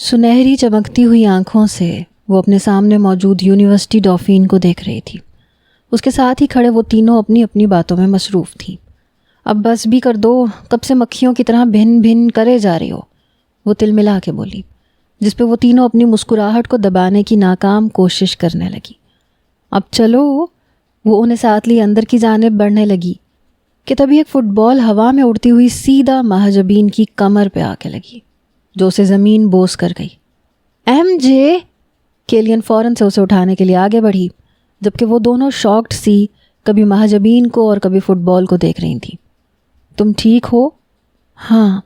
سنہری چمکتی ہوئی آنکھوں سے وہ اپنے سامنے موجود یونیورسٹی ڈافین کو دیکھ رہی تھی۔ اس کے ساتھ ہی کھڑے وہ تینوں اپنی اپنی باتوں میں مصروف تھیں۔ اب بس بھی کر دو، کب سے مکھیوں کی طرح بھن بھن کرے جا رہی ہو، وہ تل ملا کے بولی، جس پہ وہ تینوں اپنی مسکراہٹ کو دبانے کی ناکام کوشش کرنے لگی۔ اب چلو، وہ انہیں ساتھ لی اندر کی جانب بڑھنے لگی کہ تبھی ایک فٹ بال ہوا میں اڑتی ہوئی سیدھا مہاجبین کی کمر پہ آ کے لگی، جو اسے زمین بوس کر گئی۔ M J! کیلین فوراً سے اسے اٹھانے کے لیے آگے بڑھی، جبکہ وہ دونوں شاکڈ سی کبھی مہاجبین کو اور کبھی فٹ بال کو دیکھ رہی تھیں۔ تم ٹھیک ہو؟ ہاں،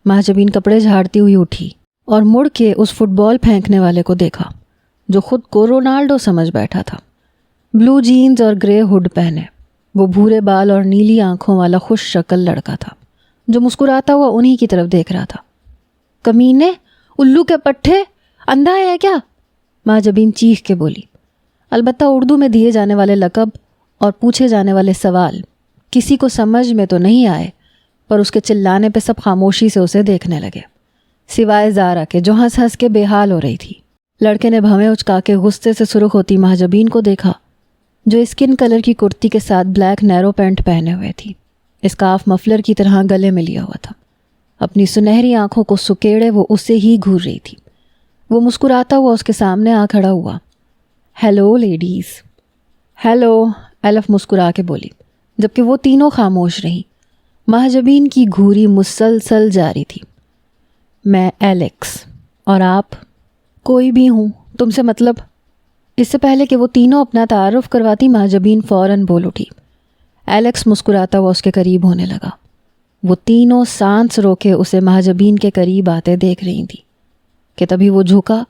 مہاجبین کپڑے جھاڑتی ہوئی اٹھی اور مڑ کے اس فٹ بال پھینکنے والے کو دیکھا جو خود کو رونالڈو سمجھ بیٹھا تھا۔ بلو جینز اور گرے ہوڈ پہنے، وہ بھورے بال اور نیلی آنکھوں والا خوش شکل لڑکا تھا جو مسکراتا ہوا انہی کی طرف دیکھ رہا تھا۔ کمینے، الو کے پٹھے، اندھا ہے کیا؟ مہاجبین چیخ کے بولی۔ البتہ اردو میں دیے جانے والے لقب اور پوچھے جانے والے سوال کسی کو سمجھ میں تو نہیں آئے، پر اس کے چلانے پہ سب خاموشی سے اسے دیکھنے لگے، سوائے زارا کے جو ہنس ہنس کے بے حال ہو رہی تھی۔ لڑکے نے بھویں اچکا کے غصے سے سرخ ہوتی مہاجبین کو دیکھا، جو اسکن کلر کی کرتی کے ساتھ بلیک نیرو پینٹ پہنے ہوئے تھی، اسکارف مفلر کی طرح گلے میں لیا ہوا تھا۔ اپنی سنہری آنکھوں کو سکیڑے وہ اسے ہی گھور رہی تھی۔ وہ مسکراتا ہوا اس کے سامنے آ کھڑا ہوا۔ Hello ladies. ہیلو، ایلف مسکرا کے بولی، جبکہ وہ تینوں خاموش رہیں۔ مہاجبین کی گھوری مسلسل جاری تھی۔ میں ایلیکس، اور آپ؟ کوئی بھی ہوں، تم سے مطلب؟ اس سے پہلے کہ وہ تینوں اپنا تعارف کرواتی مہاجبین فوراً بول اٹھی۔ ایلیکس مسکراتا ہوا اس کے قریب ہونے لگا۔ وہ تینوں سانس روکے اسے مہاجبین کے قریب آتے دیکھ رہی تھی کہ تبھی وہ جھکا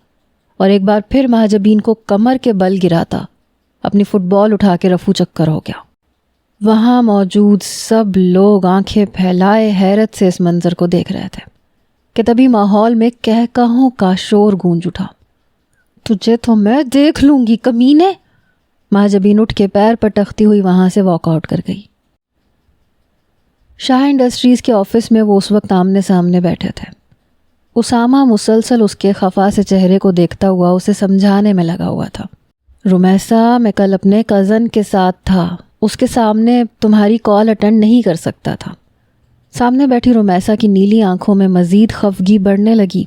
اور ایک بار پھر مہاجبین کو کمر کے بل گراتا اپنی فٹ بال اٹھا کے رفو چکر ہو گیا۔ وہاں موجود سب لوگ آنکھیں پھیلائے حیرت سے اس منظر کو دیکھ رہے تھے کہ تبھی ماحول میں کہکہوں کا شور گونج اٹھا۔ تجھے تو میں دیکھ لوں گی کمینے! مہاجبین اٹھ کے پیر پٹکتی ہوئی وہاں سے واک آؤٹ کر گئی۔ شاہ انڈسٹریز کے آفس میں وہ اس وقت آمنے سامنے بیٹھے تھے۔ اسامہ مسلسل اس کے خفا سے چہرے کو دیکھتا ہوا اسے سمجھانے میں لگا ہوا تھا۔ رمیسا، میں کل اپنے کزن کے ساتھ تھا، اس کے سامنے تمہاری کال اٹینڈ نہیں کر سکتا تھا۔ سامنے بیٹھی رمیسا کی نیلی آنکھوں میں مزید خفگی بڑھنے لگی۔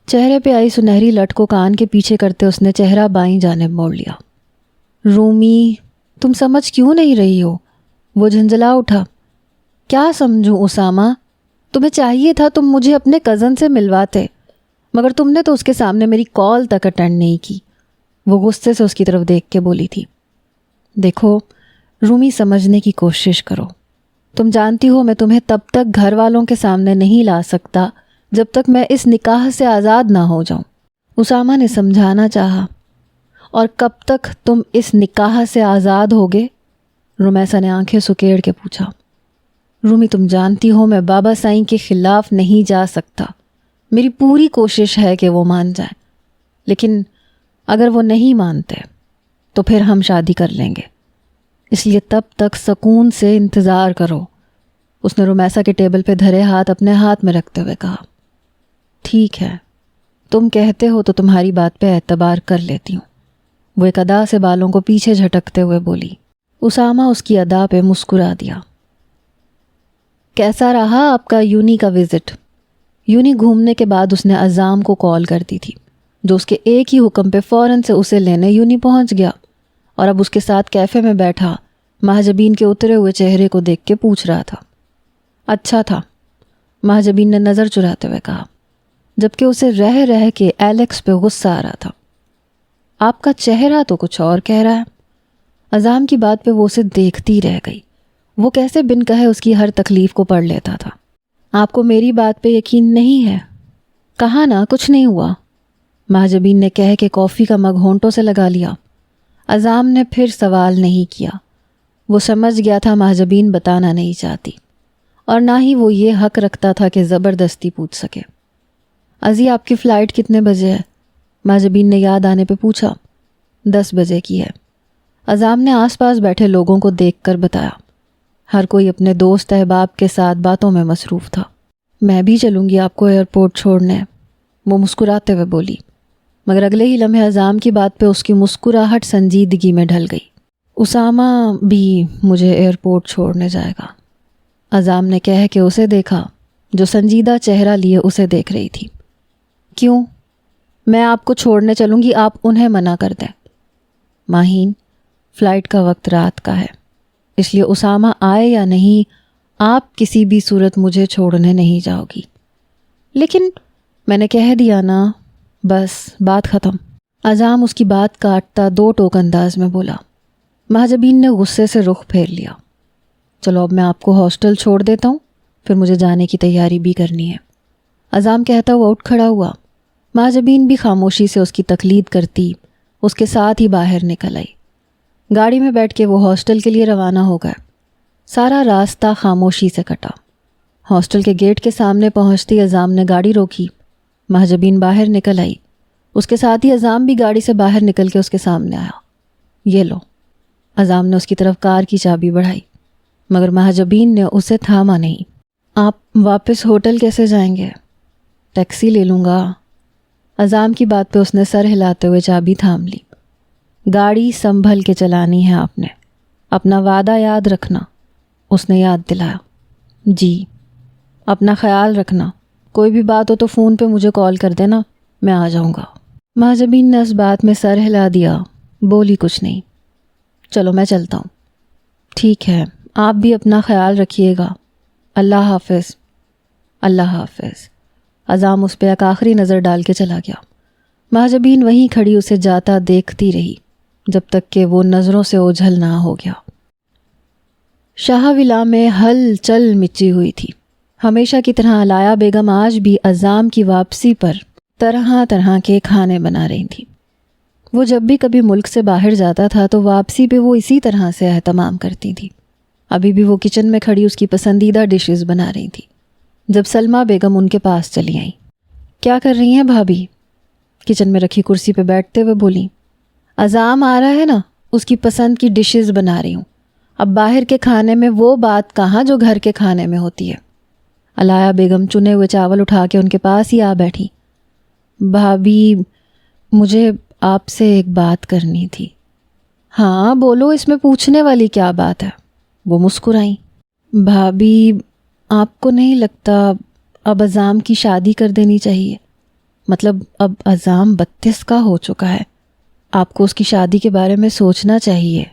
چہرے پہ آئی سنہری لٹ کو کان کے پیچھے کرتے اس نے چہرہ بائیں جانب موڑ لیا۔ رومی، تم سمجھ کیوں نہیں رہی ہو؟ وہ جھنجھلا اٹھا۔ کیا سمجھوں اسامہ؟ تمہیں چاہیے تھا تم مجھے اپنے کزن سے ملواتے، مگر تم نے تو اس کے سامنے میری کال تک اٹینڈ نہیں کی۔ وہ غصے سے اس کی طرف دیکھ کے بولی تھی۔ دیکھو رومی، سمجھنے کی کوشش کرو۔ تم جانتی ہو میں تمہیں تب تک گھر والوں کے سامنے نہیں لا سکتا جب تک میں اس نکاح سے آزاد نہ ہو جاؤں۔ اسامہ نے سمجھانا چاہا۔ اور کب تک تم اس نکاح سے آزاد ہوگے؟ رمیسا نے آنکھیں سکیڑ کے پوچھا۔ رومی، تم جانتی ہو میں بابا سائیں کے خلاف نہیں جا سکتا۔ میری پوری کوشش ہے کہ وہ مان جائیں، لیکن اگر وہ نہیں مانتے تو پھر ہم شادی کر لیں گے، اس لیے تب تک سکون سے انتظار کرو۔ اس نے رمیسا کے ٹیبل پہ دھرے ہاتھ اپنے ہاتھ میں رکھتے ہوئے کہا۔ ٹھیک ہے، تم کہتے ہو تو تمہاری بات پہ اعتبار کر لیتی ہوں، وہ ایک ادا سے بالوں کو پیچھے جھٹکتے ہوئے بولی۔ اسامہ اس کی ادا پہ مسکرا دیا۔ کیسا رہا آپ کا یونی کا وزٹ؟ یونی گھومنے کے بعد اس نے عزام کو کال کر دی تھی، جو اس کے ایک ہی حکم پہ فوراً سے اسے لینے یونی پہنچ گیا اور اب اس کے ساتھ کیفے میں بیٹھا مہاجبین کے اترے ہوئے چہرے کو دیکھ کے پوچھ رہا تھا۔ اچھا تھا، مہاجبین نے نظر چراتے ہوئے کہا، جبکہ اسے رہ رہ کے ایلیکس پہ غصہ آ رہا تھا۔ آپ کا چہرہ تو کچھ اور کہہ رہا ہے۔ عزام کی بات پہ وہ اسے دیکھتی رہ گئی۔ وہ کیسے بن کہے اس کی ہر تکلیف کو پڑھ لیتا تھا۔ آپ کو میری بات پہ یقین نہیں ہے؟ کہا نا کچھ نہیں ہوا، مہاجبین نے کہہ کے کافی کا مگ ہونٹوں سے لگا لیا۔ عزام نے پھر سوال نہیں کیا۔ وہ سمجھ گیا تھا مہاجبین بتانا نہیں چاہتی، اور نہ ہی وہ یہ حق رکھتا تھا کہ زبردستی پوچھ سکے۔ عزی، آپ کی فلائٹ کتنے بجے ہے؟ مہاجبین نے یاد آنے پہ پوچھا۔ 10 بجے کی ہے، عزام نے آس پاس بیٹھے لوگوں کو دیکھ کر بتایا۔ ہر کوئی اپنے دوست احباب کے ساتھ باتوں میں مصروف تھا۔ میں بھی چلوں گی آپ کو ایئرپورٹ چھوڑنے، وہ مسکراتے ہوئے بولی، مگر اگلے ہی لمحے عزام کی بات پہ اس کی مسکراہٹ سنجیدگی میں ڈھل گئی۔ اسامہ بھی مجھے ایئرپورٹ چھوڑنے جائے گا، عزام نے کہہ کے اسے دیکھا جو سنجیدہ چہرہ لیے اسے دیکھ رہی تھی۔ کیوں؟ میں آپ کو چھوڑنے چلوں گی، آپ انہیں منع کر دیں۔ ماہین، فلائٹ کا وقت رات کا ہے، اس لیے اسامہ آئے یا نہیں، آپ کسی بھی صورت مجھے چھوڑنے نہیں جاؤ گی۔ لیکن میں نے کہہ دیا نا، بس بات ختم۔ عزام اس کی بات کاٹتا دو ٹوک انداز میں بولا۔ مہاجبین نے غصے سے رخ پھیر لیا۔ چلو اب میں آپ کو ہاسٹل چھوڑ دیتا ہوں، پھر مجھے جانے کی تیاری بھی کرنی ہے۔ عزام کہتا ہوا اٹھ کھڑا ہوا۔ مہاجبین بھی خاموشی سے اس کی تقلید کرتی اس کے ساتھ ہی باہر نکل آئی۔ گاڑی میں بیٹھ کے وہ ہاسٹل کے لیے روانہ ہو گئے۔ سارا راستہ خاموشی سے کٹا۔ ہاسٹل کے گیٹ کے سامنے پہنچتی عزام نے گاڑی روکی۔ مہاجبین باہر نکل آئی۔ اس کے ساتھ ہی عزام بھی گاڑی سے باہر نکل کے اس کے سامنے آیا۔ یہ لو۔ عزام نے اس کی طرف کار کی چابی بڑھائی، مگر مہاجبین نے اسے تھاما نہیں۔ آپ واپس ہوٹل کیسے جائیں گے؟ ٹیکسی لے لوں گا۔ عزام کی بات پہ اس نے سر ہلاتے ہوئے چابی تھام لی۔ گاڑی سنبھل کے چلانی ہے آپ نے، اپنا وعدہ یاد رکھنا، اس نے یاد دلایا۔ جی، اپنا خیال رکھنا، کوئی بھی بات ہو تو فون پہ مجھے کال کر دینا، میں آ جاؤں گا۔ مہاجبین نے اس بات میں سر ہلا دیا، بولی کچھ نہیں۔ چلو میں چلتا ہوں۔ ٹھیک ہے، آپ بھی اپنا خیال رکھیے گا۔ اللہ حافظ۔ اللہ حافظ۔ عزام اس پہ ایک آخری نظر ڈال کے چلا گیا۔ مہاجبین وہیں کھڑی اسے جاتا دیکھتی رہی جب تک کہ وہ نظروں سے اوجھل نہ ہو گیا۔ شاہ ولا میں ہل چل مچی ہوئی تھی۔ ہمیشہ کی طرح علایا بیگم آج بھی عزام کی واپسی پر طرح طرح کے کھانے بنا رہی تھی۔ وہ جب بھی کبھی ملک سے باہر جاتا تھا تو واپسی پہ وہ اسی طرح سے اہتمام کرتی تھی۔ ابھی بھی وہ کچن میں کھڑی اس کی پسندیدہ ڈشز بنا رہی تھی جب سلمہ بیگم ان کے پاس چلی آئیں۔ کیا کر رہی ہیں بھابھی؟ کچن میں رکھی کرسی پہ بیٹھتے ہوئے بولی۔ عزام آ رہا ہے نا، اس کی پسند کی ڈشز بنا رہی ہوں۔ اب باہر کے کھانے میں وہ بات کہاں جو گھر کے کھانے میں ہوتی ہے۔ علایا بیگم چنے ہوئے چاول اٹھا کے ان کے پاس ہی آ بیٹھی۔ بھابھی، مجھے آپ سے ایک بات کرنی تھی۔ ہاں بولو، اس میں پوچھنے والی کیا بات ہے؟ وہ مسکرائیں۔ بھابھی، آپ کو نہیں لگتا اب عزام کی شادی کر دینی چاہیے؟ مطلب اب عزام 32 کا ہو چکا ہے، آپ کو اس کی شادی کے بارے میں سوچنا چاہیے۔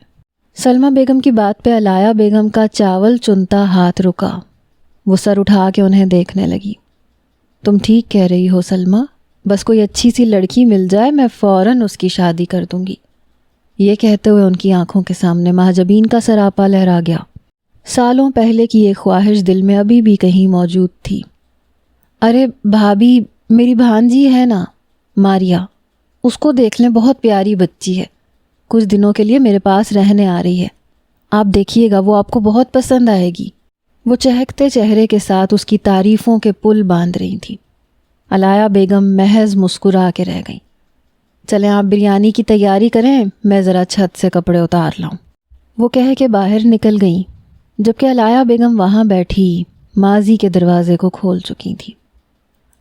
سلمہ بیگم کی بات پہ علایا بیگم کا چاول چنتا ہاتھ رکا۔ وہ سر اٹھا کے انہیں دیکھنے لگی۔ تم ٹھیک کہہ رہی ہو سلمہ، بس کوئی اچھی سی لڑکی مل جائے میں فوراً اس کی شادی کر دوں گی۔ یہ کہتے ہوئے ان کی آنکھوں کے سامنے مہاجبین کا سراپا لہرا گیا۔ سالوں پہلے کی ایک خواہش دل میں ابھی بھی کہیں موجود تھی۔ ارے بھابھی، میری بھانجی ہے نا ماریا، اس کو دیکھ لیں، بہت پیاری بچی ہے، کچھ دنوں کے لیے میرے پاس رہنے آ رہی ہے، آپ دیکھیے گا وہ آپ کو بہت پسند آئے گی۔ وہ چہکتے چہرے کے ساتھ اس کی تعریفوں کے پل باندھ رہی تھیں۔ علایا بیگم محض مسکرا کے رہ گئیں۔ چلیں آپ بریانی کی تیاری کریں، میں ذرا چھت سے کپڑے اتار لاؤں، وہ کہہ کے باہر نکل گئیں، جبکہ علایا بیگم وہاں بیٹھی ماضی کے دروازے کو کھول چکی تھی۔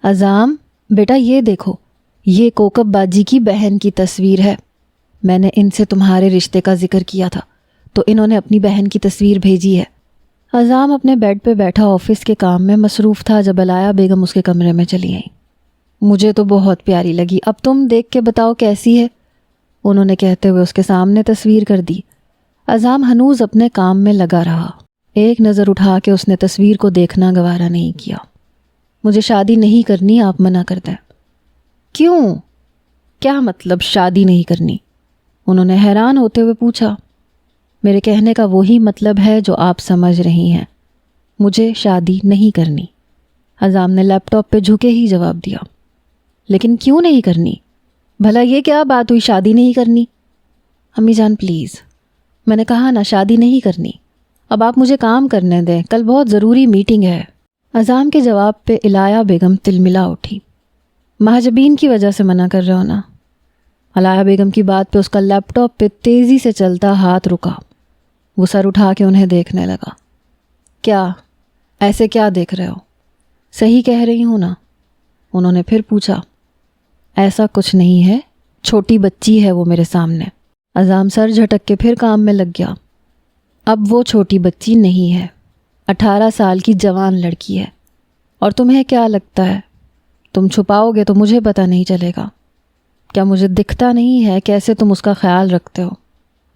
عزام بیٹا، یہ دیکھو، یہ کوکب باجی کی بہن کی تصویر ہے، میں نے ان سے تمہارے رشتے کا ذکر کیا تھا تو انہوں نے اپنی بہن کی تصویر بھیجی ہے۔ عزام اپنے بیڈ پہ بیٹھا آفس کے کام میں مصروف تھا جب علایا بیگم اس کے کمرے میں چلی آئیں۔ مجھے تو بہت پیاری لگی، اب تم دیکھ کے بتاؤ کیسی ہے، انہوں نے کہتے ہوئے اس کے سامنے تصویر کر دی۔ عزام ہنوز اپنے کام میں لگا رہا۔ ایک نظر اٹھا کے اس نے تصویر کو دیکھنا گوارا نہیں کیا۔ مجھے شادی نہیں کرنی، آپ منع کر دیں۔ کیوں؟ کیا مطلب شادی نہیں کرنی؟ انہوں نے حیران ہوتے ہوئے پوچھا۔ میرے کہنے کا وہی مطلب ہے جو آپ سمجھ رہی ہیں، مجھے شادی نہیں کرنی، عزام نے لیپ ٹاپ پہ جھکے ہی جواب دیا۔ لیکن کیوں نہیں کرنی؟ بھلا یہ کیا بات ہوئی شادی نہیں کرنی؟ امی جان پلیز، میں نے کہا نا شادی نہیں کرنی، اب آپ مجھے کام کرنے دیں، کل بہت ضروری میٹنگ ہے۔ عزام کے جواب پہ علایا بیگم تلملا اٹھی۔ مہاجبین کی وجہ سے منع کر رہے ہو نا؟ علایا بیگم کی بات پہ اس کا لیپ ٹاپ پہ تیزی سے چلتا ہاتھ رکا۔ وہ سر اٹھا کے انہیں دیکھنے لگا۔ کیا؟ ایسے کیا دیکھ رہے ہو؟ صحیح کہہ رہی ہوں نا؟ انہوں نے پھر پوچھا۔ ایسا کچھ نہیں ہے، چھوٹی بچی ہے وہ میرے سامنے۔ عزام سر جھٹک کے پھر کام میں لگ گیا۔ اب وہ چھوٹی بچی نہیں ہے، 18 سال کی جوان لڑکی ہے۔ اور تمہیں کیا لگتا ہے تم چھپاؤ گے تو مجھے پتہ نہیں چلے گا؟ کیا مجھے دکھتا نہیں ہے کیسے تم اس کا خیال رکھتے ہو؟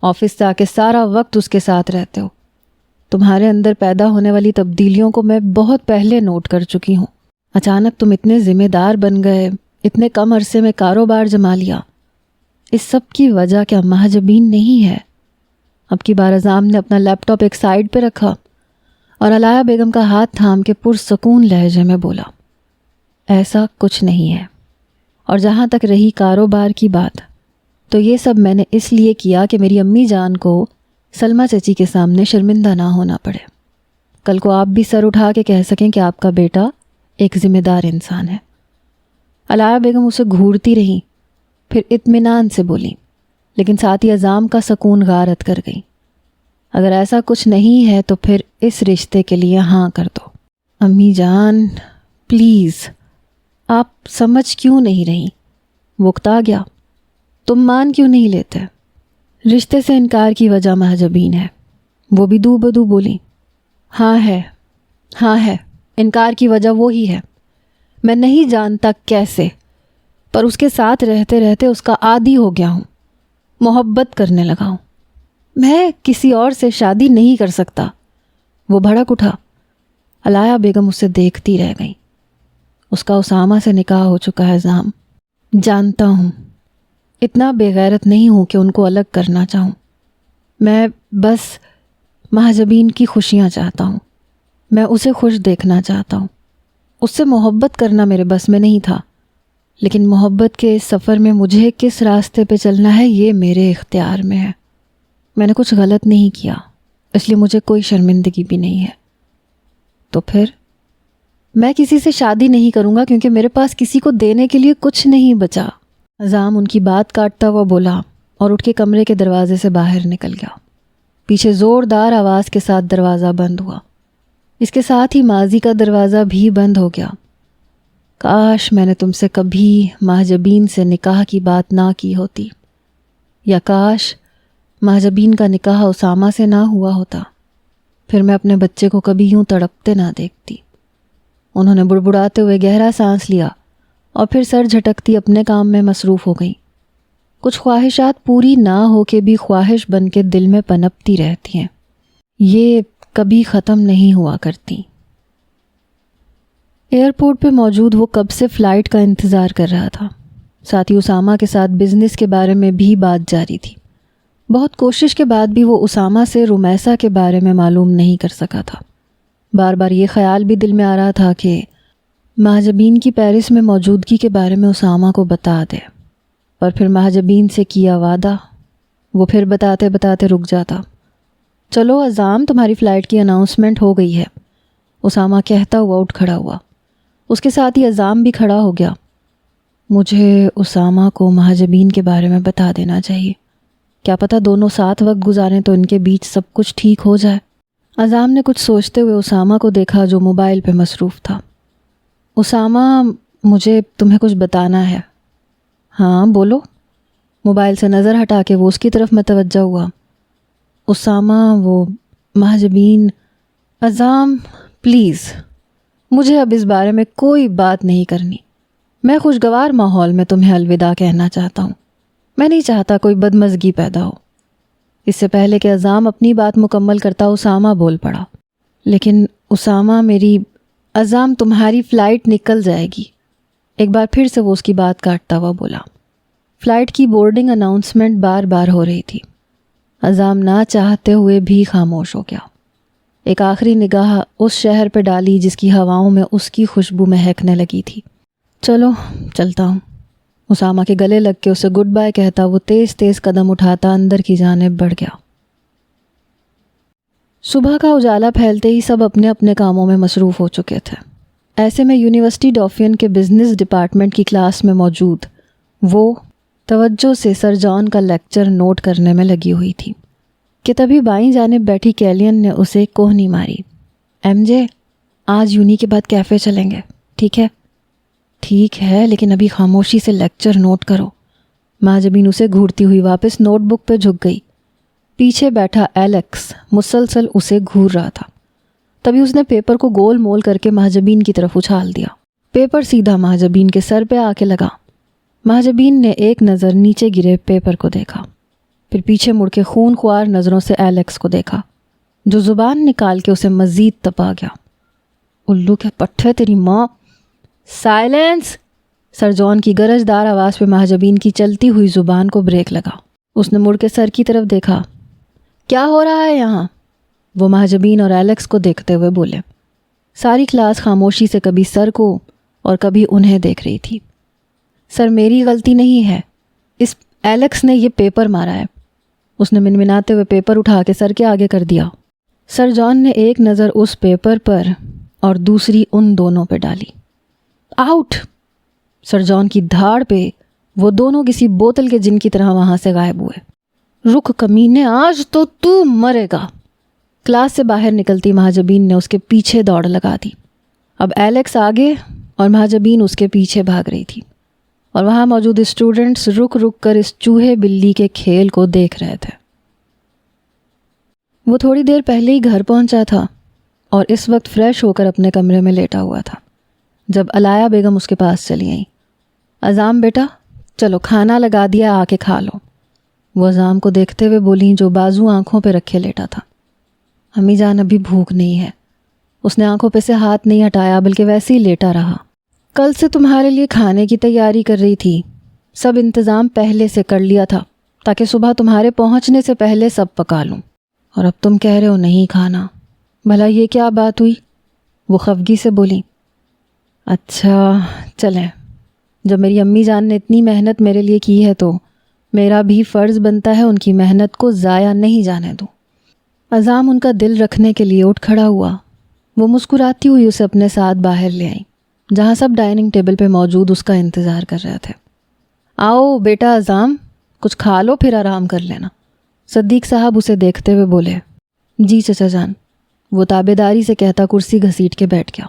آفس سے آ کے سارا وقت اس کے ساتھ رہتے ہو۔ تمہارے اندر پیدا ہونے والی تبدیلیوں کو میں بہت پہلے نوٹ کر چکی ہوں۔ اچانک تم اتنے ذمہ دار بن گئے، اتنے کم عرصے میں کاروبار جما لیا۔ اس سب کی وجہ کیا مہاجبین نہیں ہے؟ اب کی بار عزام نے اپنا لیپ ٹاپ ایک سائڈ پہ رکھا اور علایا بیگم کا ہاتھ تھام کے پرسکون لہجے میں بولا، ایسا کچھ نہیں ہے۔ اور جہاں تک رہی کاروبار کی بات، تو یہ سب میں نے اس لیے کیا کہ میری امی جان کو سلمہ چچی کے سامنے شرمندہ نہ ہونا پڑے۔ کل کو آپ بھی سر اٹھا کے کہہ سکیں کہ آپ کا بیٹا ایک ذمہ دار انسان ہے۔ علایا بیگم اسے گھورتی رہیں، پھر اطمینان سے بولی، لیکن ساتھ ہی عزام کا سکون غارت کر گئی۔ اگر ایسا کچھ نہیں ہے تو پھر اس رشتے کے لیے ہاں کر دو۔ امی جان پلیز، آپ سمجھ کیوں نہیں رہی؟ وہ اکتا گیا۔ تم مان کیوں نہیں لیتے؟ رشتے سے انکار کی وجہ مہاجبین ہے۔ وہ بھی دو بدو بولی، ہاں ہے، انکار کی وجہ وہی ہے۔ میں نہیں جانتا کیسے، پر اس کے ساتھ رہتے رہتے اس کا عادی ہو گیا ہوں، محبت کرنے لگا ہوں۔ میں کسی اور سے شادی نہیں کر سکتا۔ وہ بھڑک اٹھا۔ علایا بیگم اسے دیکھتی رہ گئی۔ اس کا اسامہ سے نکاح ہو چکا ہے عزام، جانتا ہوں۔ اتنا بے غیرت نہیں ہوں کہ ان کو الگ کرنا چاہوں۔ میں بس مہاجبین کی خوشیاں چاہتا ہوں، میں اسے خوش دیکھنا چاہتا ہوں۔ اس سے محبت کرنا میرے بس میں نہیں تھا، لیکن محبت کے اس سفر میں مجھے کس راستے پہ چلنا ہے یہ میرے اختیار میں ہے۔ میں نے کچھ غلط نہیں کیا، اس لیے مجھے کوئی شرمندگی بھی نہیں ہے۔ تو پھر میں کسی سے شادی نہیں کروں گا کیونکہ میرے پاس کسی کو دینے کے لیے کچھ نہیں بچا۔ عزام ان کی بات کاٹتا ہوا بولا اور اٹھ کے کمرے کے دروازے سے باہر نکل گیا۔ پیچھے زوردار آواز کے ساتھ دروازہ بند ہوا۔ اس کے ساتھ ہی ماضی کا دروازہ بھی بند ہو گیا۔ کاش میں نے تم سے کبھی مہاجبین سے نکاح کی بات نہ کی ہوتی، یا کاش مہاجبین کا نکاح اسامہ سے نہ ہوا ہوتا، پھر میں اپنے بچے کو کبھی یوں تڑپتے نہ دیکھتی۔ انہوں نے بڑبڑاتے ہوئے گہرا سانس لیا اور پھر سر جھٹکتی اپنے کام میں مصروف ہو گئی۔ کچھ خواہشات پوری نہ ہو کے بھی خواہش بن کے دل میں پنپتی رہتی ہیں، یہ کبھی ختم نہیں ہوا کرتی۔ ایئرپورٹ پہ موجود وہ کب سے فلائٹ کا انتظار کر رہا تھا۔ ساتھ ہی اسامہ کے ساتھ بزنس کے بارے میں بھی بات جاری تھی۔ بہت کوشش کے بعد بھی وہ اسامہ سے رمیسہ کے بارے میں معلوم نہیں کر سکا تھا۔ بار بار یہ خیال بھی دل میں آ رہا تھا کہ مہاجبین کی پیرس میں موجودگی کے بارے میں اسامہ کو بتا دے، اور پھر مہاجبین سے کیا وعدہ وہ پھر بتاتے بتاتے رک جاتا۔ چلو عزام، تمہاری فلائٹ کی اناؤنسمنٹ ہو گئی ہے، اسامہ کہتا ہوا اٹھ کھڑا ہوا۔ اس کے ساتھ ہی عزام بھی کھڑا ہو گیا۔ مجھے اسامہ کو مہاجبین کے بارے میں بتا دینا چاہیے، کیا پتہ دونوں ساتھ وقت گزاریں تو ان کے بیچ سب کچھ ٹھیک ہو جائے۔ عزام نے کچھ سوچتے ہوئے اسامہ کو دیکھا جو موبائل پہ مصروف تھا۔ اسامہ، مجھے تمہیں کچھ بتانا ہے۔ ہاں بولو۔ موبائل سے نظر ہٹا کے وہ اس کی طرف متوجہ ہوا۔ اسامہ، وہ مہاجبین۔ عزام پلیز، مجھے اب اس بارے میں کوئی بات نہیں کرنی۔ میں خوشگوار ماحول میں تمہیں الوداع کہنا چاہتا ہوں، میں نہیں چاہتا کوئی بدمزگی پیدا ہو۔ اس سے پہلے کہ عزام اپنی بات مکمل کرتا اسامہ بول پڑا، لیکن اسامہ عزام تمہاری فلائٹ نکل جائے گی۔ ایک بار پھر سے وہ اس کی بات کاٹتا ہوا بولا۔ فلائٹ کی بورڈنگ اناؤنسمنٹ بار بار ہو رہی تھی۔ عزام نہ چاہتے ہوئے بھی خاموش ہو گیا۔ ایک آخری نگاہ اس شہر پہ ڈالی جس کی ہواؤں میں اس کی خوشبو مہکنے لگی تھی۔ چلو چلتا ہوں۔ اسامہ کے گلے لگ کے اسے گڈ بائے کہتا وہ تیز تیز قدم اٹھاتا اندر کی جانب بڑھ گیا۔ صبح کا اجالا پھیلتے ہی سب اپنے اپنے کاموں میں مصروف ہو چکے تھے۔ ایسے میں یونیورسٹی ڈافین کے بزنس ڈپارٹمنٹ کی کلاس میں موجود وہ توجہ سے سر جان کا لیکچر نوٹ کرنے میں لگی ہوئی تھی کہ تبھی بائیں جانب بیٹھی کیلین نے اسے کوہنی ماری۔ ایم جے، آج یونی کے بعد کیفے چلیں گے، ٹھیک ہے؟ ٹھیک ہے لیکن ابھی خاموشی سے لیکچر نوٹ کرو۔ مہاجبین اسے گھورتی ہوئی واپس نوٹ بک پہ جھک گئی۔ پیچھے بیٹھا ایلیکس مسلسل اسے گھور رہا تھا۔ تبھی اس نے پیپر کو گول مول کر کے مہاجبین کی طرف اچھال دیا۔ پیپر سیدھا مہاجبین کے سر پہ آ کے لگا۔ مہاجبین نے ایک نظر نیچے گرے پیپر کو دیکھا، پھر پیچھے مڑ کے خون خوار نظروں سے ایلیکس کو دیکھا، جو زبان نکال کے اسے مزید تپا گیا۔ الو کے پٹھے تیری ماں! سائلنس! سر جان کی گرجدار آواز پہ مہاجبین کی چلتی ہوئی زبان کو بریک لگا۔ اس نے مڑ کے سر کی طرف دیکھا۔ کیا ہو رہا ہے یہاں؟ وہ مہاجبین اور ایلیکس کو دیکھتے ہوئے بولے۔ ساری کلاس خاموشی سے کبھی سر کو اور کبھی انہیں دیکھ رہی تھی۔ سر میری غلطی نہیں ہے، اس ایلیکس نے یہ پیپر مارا ہے۔ اس نے منمناتے ہوئے پیپر اٹھا کے سر کے آگے کر دیا۔ سر جان نے ایک نظر اس پیپر پر اور دوسری ان دونوں پہ ڈالی۔ آؤٹ! سر جان کی دھاڑ پہ وہ دونوں کسی بوتل کے جن کی طرح وہاں سے غائب ہوئے۔ رک کمینے، آج تو مرے گا! کلاس سے باہر نکلتی مہاجبین نے اس کے پیچھے دوڑ لگا دی۔ اب ایلیکس آگے اور مہاجبین اس کے پیچھے بھاگ رہی تھی، اور وہاں موجود اسٹوڈنٹس رک رک کر اس چوہے بلی کے کھیل کو دیکھ رہے تھے۔ وہ تھوڑی دیر پہلے ہی گھر پہنچا تھا اور اس وقت فریش ہو کر اپنے کمرے میں لیٹا ہوا تھا جب علایا بیگم اس کے پاس چلی آئیں۔ عزام بیٹا، چلو کھانا لگا دیا، آ کے کھا لو۔ وہ عزام کو دیکھتے ہوئے بولیں، جو بازو آنکھوں پہ رکھے لیٹا تھا۔ امی جان ابھی بھوک نہیں ہے۔ اس نے آنکھوں پہ سے ہاتھ نہیں ہٹایا بلکہ ویسے ہی لیٹا رہا۔ کل سے تمہارے لیے کھانے کی تیاری کر رہی تھی، سب انتظام پہلے سے کر لیا تھا تاکہ صبح تمہارے پہنچنے سے پہلے سب پکا لوں، اور اب تم کہہ رہے ہو نہیں کھانا۔ بھلا یہ کیا بات ہوئی؟ وہ خفگی سے بولی۔ اچھا چلیں، جب میری امی جان نے اتنی محنت میرے لیے کی ہے تو میرا بھی فرض بنتا ہے ان کی محنت کو ضائع نہیں جانے دوں۔ عزام ان کا دل رکھنے کے لیے اٹھ کھڑا ہوا۔ وہ مسکراتی ہوئی اسے اپنے ساتھ باہر لے آئیں، جہاں سب ڈائننگ ٹیبل پہ موجود اس کا انتظار کر رہے تھے۔ آؤ بیٹا عزام، کچھ کھا لو پھر آرام کر لینا۔ صدیق صاحب اسے دیکھتے ہوئے بولے۔ جی چچا جان، وہ تابیداری سے کہتا کرسی گھسیٹ کے بیٹھ گیا۔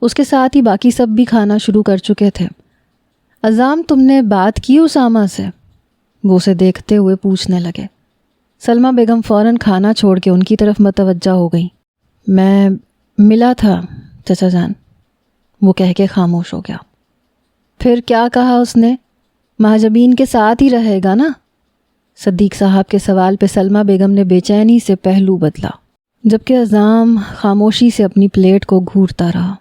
اس کے ساتھ ہی باقی سب بھی کھانا شروع کر چکے تھے۔ عزام، تم نے بات کی اسامہ سے؟ وہ اسے دیکھتے ہوئے پوچھنے لگے۔ سلمہ بیگم فوراً کھانا چھوڑ کے ان کی طرف متوجہ ہو گئیں۔ میں ملا تھا چچا جان، وہ کہہ کے خاموش ہو گیا۔ پھر کیا کہا اس نے؟ مہاجبین کے ساتھ ہی رہے گا نا؟ صدیق صاحب کے سوال پہ سلمہ بیگم نے بے چینی سے پہلو بدلا، جبکہ عزام خاموشی سے اپنی پلیٹ کو گھورتا رہا۔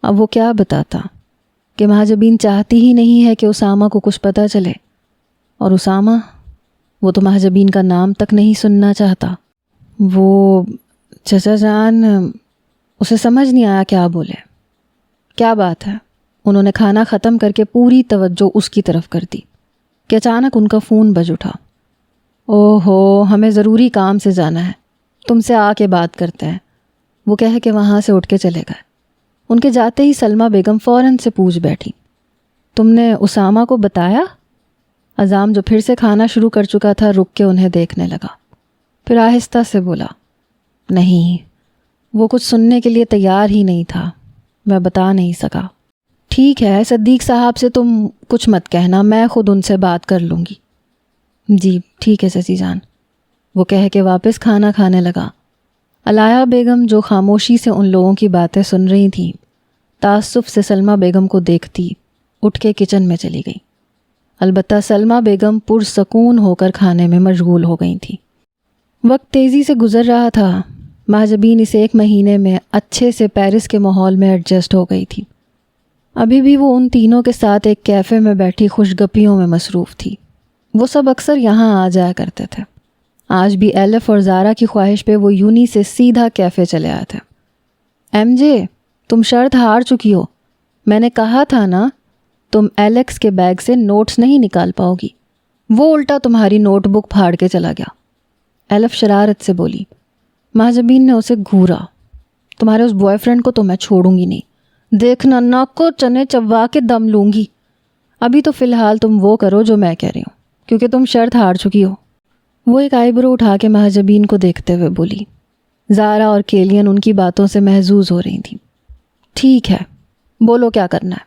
اب وہ کیا بتاتا کہ مہاجبین چاہتی ہی نہیں ہے کہ اسامہ کو کچھ پتہ چلے، اور اسامہ، وہ تو مہاجبین کا نام تک نہیں سننا چاہتا۔ وہ چچا جان، اسے سمجھ نہیں آیا کیا بولے۔ کیا بات ہے؟ انہوں نے کھانا ختم کر کے پوری توجہ اس کی طرف کر دی کہ اچانک ان کا فون بج اٹھا۔ اوہ ہو، ہمیں ضروری کام سے جانا ہے، تم سے آ کے بات کرتے ہیں، وہ کہہ کے وہاں سے اٹھ کے چلے گئے۔ ان کے جاتے ہی سلمہ بیگم فوراً سے پوچھ بیٹھی، تم نے اسامہ کو بتایا؟ عزام، جو پھر سے کھانا شروع کر چکا تھا، رک کے انہیں دیکھنے لگا، پھر آہستہ سے بولا، نہیں، وہ کچھ سننے کے لیے تیار ہی نہیں تھا، میں بتا نہیں سکا۔ ٹھیک ہے، صدیق صاحب سے تم کچھ مت کہنا، میں خود ان سے بات کر لوں گی۔ جی ٹھیک ہے چچی جان، وہ کہہ کے واپس کھانا کھانے لگا۔ علایا بیگم، جو خاموشی سے ان لوگوں کی باتیں سن رہی تھیں، تعصب سے سلمہ بیگم کو دیکھتی اٹھ کے کچن میں چلی گئی۔ البتہ سلمہ بیگم پرسکون ہو کر کھانے میں مشغول ہو گئی تھی۔ وقت تیزی سے گزر رہا تھا۔ مہاجبین اس 1 مہینے میں اچھے سے پیرس کے ماحول میں ایڈجسٹ ہو گئی تھی۔ ابھی بھی وہ ان تینوں کے ساتھ ایک کیفے میں بیٹھی خوش گپیوں میں مصروف تھی۔ وہ سب اکثر یہاں آ جایا کرتے تھے۔ آج بھی ایلف اور زارا کی خواہش پہ وہ یونی سے سیدھا کیفے چلے آئے تھے۔ ایم جے، تم شرط ہار چکی ہو، میں نے کہا تھا نا تم ایلیکس کے بیگ سے نوٹس نہیں نکال پاؤ گی، وہ الٹا تمہاری نوٹ بک پھاڑ کے چلا گیا۔ ایلف شرارت سے بولی۔ مہاجبین نے اسے گھورا۔ تمہارے اس بوائے فرینڈ کو تو میں چھوڑوں گی نہیں، دیکھنا ناک کو چنے چبا کے دم لوں گی۔ ابھی تو فی الحال تم وہ کرو جو میں کہہ رہی ہوں، کیونکہ تم شرط ہار چکی ہو۔ وہ ایک آئی برو اٹھا کے مہاجبین کو دیکھتے ہوئے بولی۔ زارا اور کیلین ان کی باتوں سے محظوظ ہو رہی تھیں۔ ٹھیک ہے، بولو کیا کرنا ہے۔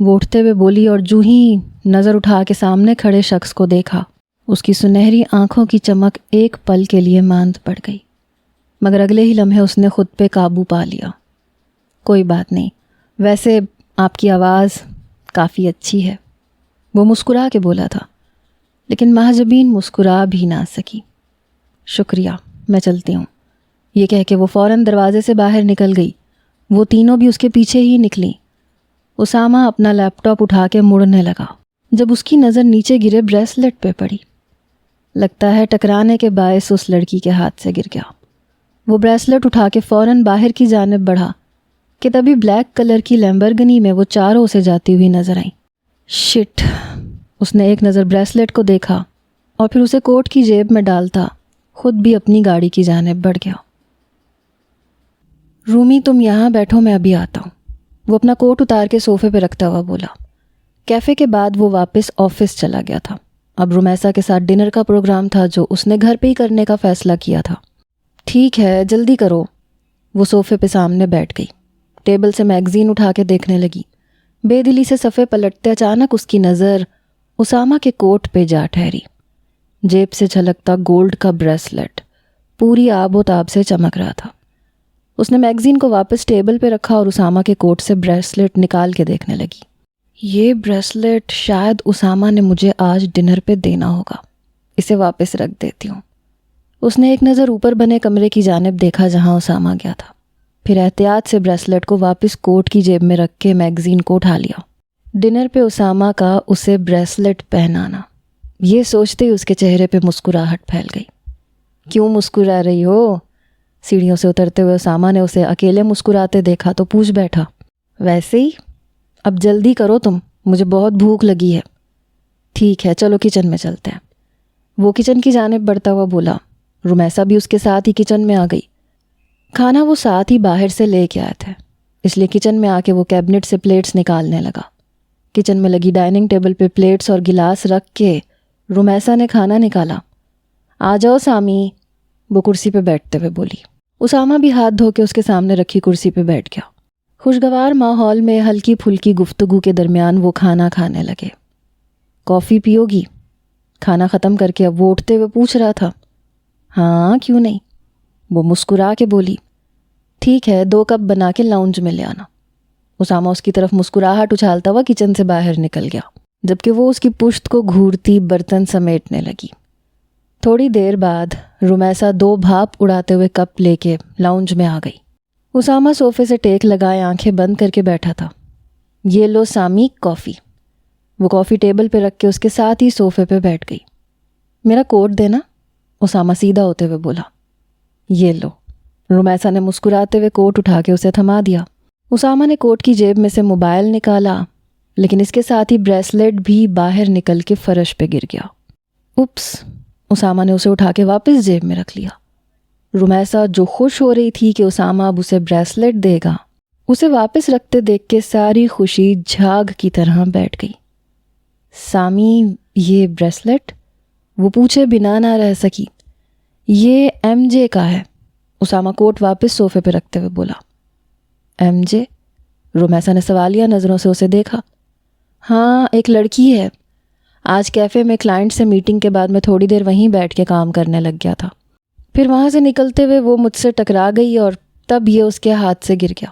وہ اٹھتے ہوئے بولی اور جو ہی نظر اٹھا کے سامنے کھڑے شخص کو دیکھا اس کی سنہری آنکھوں کی چمک ایک پل کے لیے ماند پڑ گئی، مگر اگلے ہی لمحے اس نے خود پہ قابو پا لیا۔ کوئی بات نہیں، ویسے آپ کی آواز کافی اچھی ہے، وہ مسکرا کے بولا تھا، لیکن مہجبین مسکرا بھی نہ سکی۔ شکریہ، میں چلتی ہوں، یہ کہہ کے وہ فوراً دروازے سے باہر نکل گئی۔ وہ تینوں بھی اس کے پیچھے ہی نکلیں۔ اسامہ اپنا لیپ ٹاپ اٹھا کے مڑنے لگا جب اس کی نظر نیچے گرے بریسلٹ پہ پڑی۔ لگتا ہے ٹکرانے کے باعث اس لڑکی کے ہاتھ سے گر گیا۔ وہ بریسلٹ اٹھا کے فوراً باہر کی جانب بڑھا کہ تبھی بلیک کلر کی لیمبرگنی میں وہ چاروں سے جاتی ہوئی نظر آئیں۔ شٹ! اس نے ایک نظر بریسلٹ کو دیکھا اور پھر اسے کوٹ کی جیب میں ڈالتا خود بھی اپنی گاڑی کی جانب بڑھ گیا۔ رومی تم یہاں بیٹھو، میں ابھی آتا ہوں، وہ اپنا کوٹ اتار کے صوفے پہ رکھتا ہوا بولا۔ کیفے کے بعد وہ واپس آفس چلا گیا تھا۔ اب رومیسا کے ساتھ ڈنر کا پروگرام تھا جو اس نے گھر پہ ہی کرنے کا فیصلہ کیا تھا۔ ٹھیک ہے، جلدی کرو، وہ صوفے پہ سامنے بیٹھ گئی، ٹیبل سے میگزین اٹھا کے دیکھنے لگی۔ بے دلی سے صفحے پلٹتے اچانک اس کی نظر اسامہ کے کوٹ پہ جا ٹھہری۔ جیب سے جھلکتا گولڈ کا بریسلٹ پوری آب و تاب سے چمک رہا تھا۔ اس نے میگزین کو واپس ٹیبل پہ رکھا اور اسامہ کے کوٹ سے بریسلٹ نکال کے دیکھنے لگی۔ یہ بریسلٹ شاید اسامہ نے مجھے آج ڈنر پہ دینا ہوگا، اسے واپس رکھ دیتی ہوں۔ اس نے ایک نظر اوپر بنے کمرے کی جانب دیکھا جہاں اسامہ گیا تھا، پھر احتیاط سے بریسلٹ کو واپس کوٹ کی جیب میں رکھ کے میگزین کو اٹھا لیا۔ ڈنر پہ اسامہ کا اسے بریسلٹ پہنانا، یہ سوچتے ہی اس کے چہرے پہ مسکراہٹ پھیل گئی۔ کیوں مسکرا رہی ہو؟ سیڑھیوں سے اترتے ہوئے اسامہ نے اسے اکیلے مسکراتے دیکھا تو پوچھ بیٹھا۔ ویسے ہی، اب جلدی کرو تم، مجھے بہت بھوک لگی ہے۔ ٹھیک ہے، چلو کچن میں چلتے ہیں، وہ کچن کی جانب بڑھتا ہوا بولا۔ رومیسا بھی اس کے ساتھ ہی کچن میں آ گئی۔ کھانا وہ ساتھ ہی باہر سے لے کے آئے تھے، اس لیے کچن میں آ کے وہ کیبنٹ سے پلیٹس نکالنے لگا۔ کچن میں لگی ڈائننگ ٹیبل پہ پلیٹس اور گلاس رکھ کے رومیسا نے کھانا نکالا۔ آ جاؤ سامی، وہ کرسی پہ بیٹھتے ہوئے بولی۔ اسامہ بھی ہاتھ دھو کے اس کے سامنے رکھی کرسی پہ بیٹھ گیا۔ خوشگوار ماحول میں ہلکی پھلکی گفتگو کے درمیان وہ کھانا کھانے لگے۔ کافی پیو گی؟ کھانا ختم کر کے اب وہ اٹھتے ہوئے پوچھ رہا تھا۔ ہاں، کیوں نہیں، وہ مسکرا کے بولی۔ ٹھیک ہے، 2 کپ بنا کے لاؤنج میں لے آنا۔ اسامہ اس کی طرف مسکراہٹ اچھالتا ہوا کچن سے باہر نکل گیا، جبکہ وہ اس کی پشت کو گھورتی برتن سمیٹنے لگی۔ تھوڑی دیر بعد رومیسا 2 بھاپ اڑاتے ہوئے کپ لے کے لاؤنج میں آ گئی۔ اسامہ صوفے سے ٹیک لگائے آنکھیں بند کر کے بیٹھا تھا۔ یہ لو سامی، کافی۔ وہ کافی ٹیبل پہ رکھ کے اس کے ساتھ ہی صوفے پہ بیٹھ گئی۔ میرا کوٹ دینا، اسامہ سیدھا ہوتے ہوئے بولا۔ یہ لو، رومیسا نے مسکراتے ہوئے کوٹ اٹھا کے اسے تھما دیا۔ اسامہ نے کوٹ کی جیب میں سے موبائل نکالا، لیکن اس کے ساتھ ہی بریسلٹ بھی باہر نکل کے فرش پہ گر گیا۔ اپس، اسامہ نے اسے اٹھا کے واپس جیب میں رکھ لیا۔ رومیسا جو خوش ہو رہی تھی کہ اسامہ اب اسے بریسلٹ دے گا، اسے واپس رکھتے دیکھ کے ساری خوشی جھاگ کی طرح بیٹھ گئی۔ سامی، یہ بریسلٹ؟ وہ پوچھے بنا نہ رہ سکی۔ یہ ایم جے کا ہے، اسامہ کوٹ واپس صوفے پہ رکھتے ہوئے بولا۔ M J? رومیسا نے سوالیہ نظروں سے اسے دیکھا۔ ہاں، ایک لڑکی ہے، آج کیفے میں کلائنٹ سے میٹنگ کے بعد میں تھوڑی دیر وہیں بیٹھ کے کام کرنے لگ گیا تھا، پھر وہاں سے نکلتے ہوئے وہ مجھ سے ٹکرا گئی اور تب یہ اس کے ہاتھ سے گر گیا،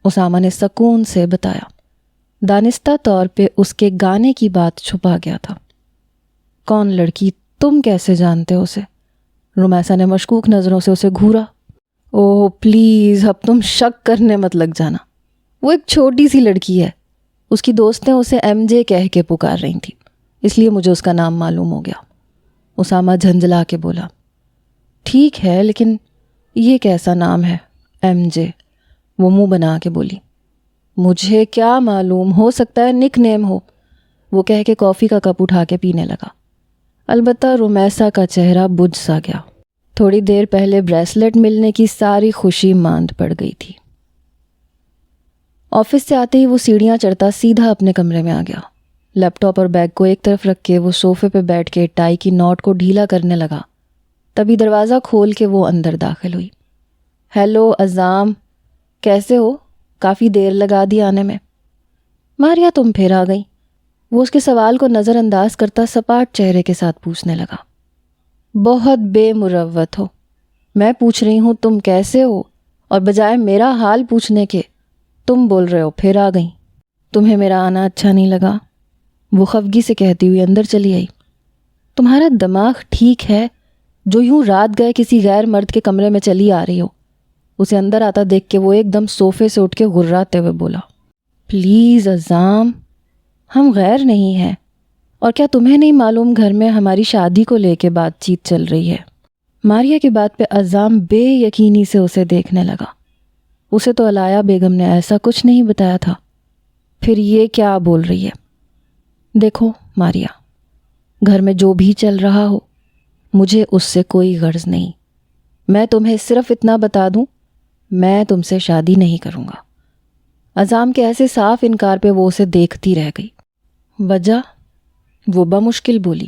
اسامہ نے سکون سے بتایا۔ دانستہ طور پہ اس کے گانے کی بات چھپا گیا تھا۔ کون لڑکی؟ تم کیسے جانتے ہو اسے؟ رومیسا نے مشکوک نظروں سے اسے گھورا۔ اوہ پلیز، اب تم شک کرنے مت لگ جانا، وہ ایک چھوٹی سی لڑکی ہے، اس کی دوستیں اسے ایم جے کہہ کے پکار رہی تھیں، اس لیے مجھے اس کا نام معلوم ہو گیا، اسامہ جھنجھلا کے بولا۔ ٹھیک ہے، لیکن یہ کیسا نام ہے ایم جے؟ وہ منہ بنا کے بولی۔ مجھے کیا معلوم، ہو سکتا ہے نک نیم ہو، وہ کہہ کے کافی کا کپ اٹھا کے پینے لگا۔ البتہ رومیسا کا چہرہ بجھ سا گیا، تھوڑی دیر پہلے بریسلٹ ملنے کی ساری خوشی ماند پڑ گئی تھی۔ آفس سے آتے ہی وہ سیڑھیاں چڑھتا سیدھا اپنے کمرے میں آ گیا۔ لیپ ٹاپ اور بیگ کو ایک طرف رکھ کے وہ صوفے پہ بیٹھ کے ٹائی کی نوٹ کو ڈھیلا کرنے لگا، تبھی دروازہ کھول کے وہ اندر داخل ہوئی۔ ہیلو عزام، کیسے ہو؟ کافی دیر لگا دی آنے میں۔ ماریا تم پھر آ گئی، وہ اس کے سوال کو نظر انداز کرتا سپاٹ چہرے کے ساتھ پوچھنے لگا۔ بہت بے مروت ہو، میں پوچھ رہی ہوں تم کیسے ہو، اور بجائے میرا حال پوچھنے کے تم بول رہے ہو پھر آ گئی۔ تمہیں میرا آنا اچھا نہیں لگا؟ وہ خفگی سے کہتی ہوئی اندر چلی آئی۔ تمہارا دماغ ٹھیک ہے جو یوں رات گئے کسی غیر مرد کے کمرے میں چلی آ رہی ہو؟ اسے اندر آتا دیکھ کے وہ ایک دم صوفے سے اٹھ کے غراتے ہوئے بولا۔ پلیز عزام، ہم غیر نہیں ہیں، اور کیا تمہیں نہیں معلوم گھر میں ہماری شادی کو لے کے بات چیت چل رہی ہے؟ ماریا کی بات پہ عزام بے یقینی سے اسے دیکھنے لگا۔ اسے تو علایا بیگم نے ایسا کچھ نہیں بتایا تھا، پھر یہ کیا بول رہی ہے؟ دیکھو ماریا، گھر میں جو بھی چل رہا ہو مجھے اس سے کوئی غرض نہیں، میں تمہیں صرف اتنا بتا دوں، میں تم سے شادی نہیں کروں گا۔ عزام کے ایسے صاف انکار پہ وہ اسے دیکھتی رہ گئی۔ وجہ؟ وہ بمشکل بولی،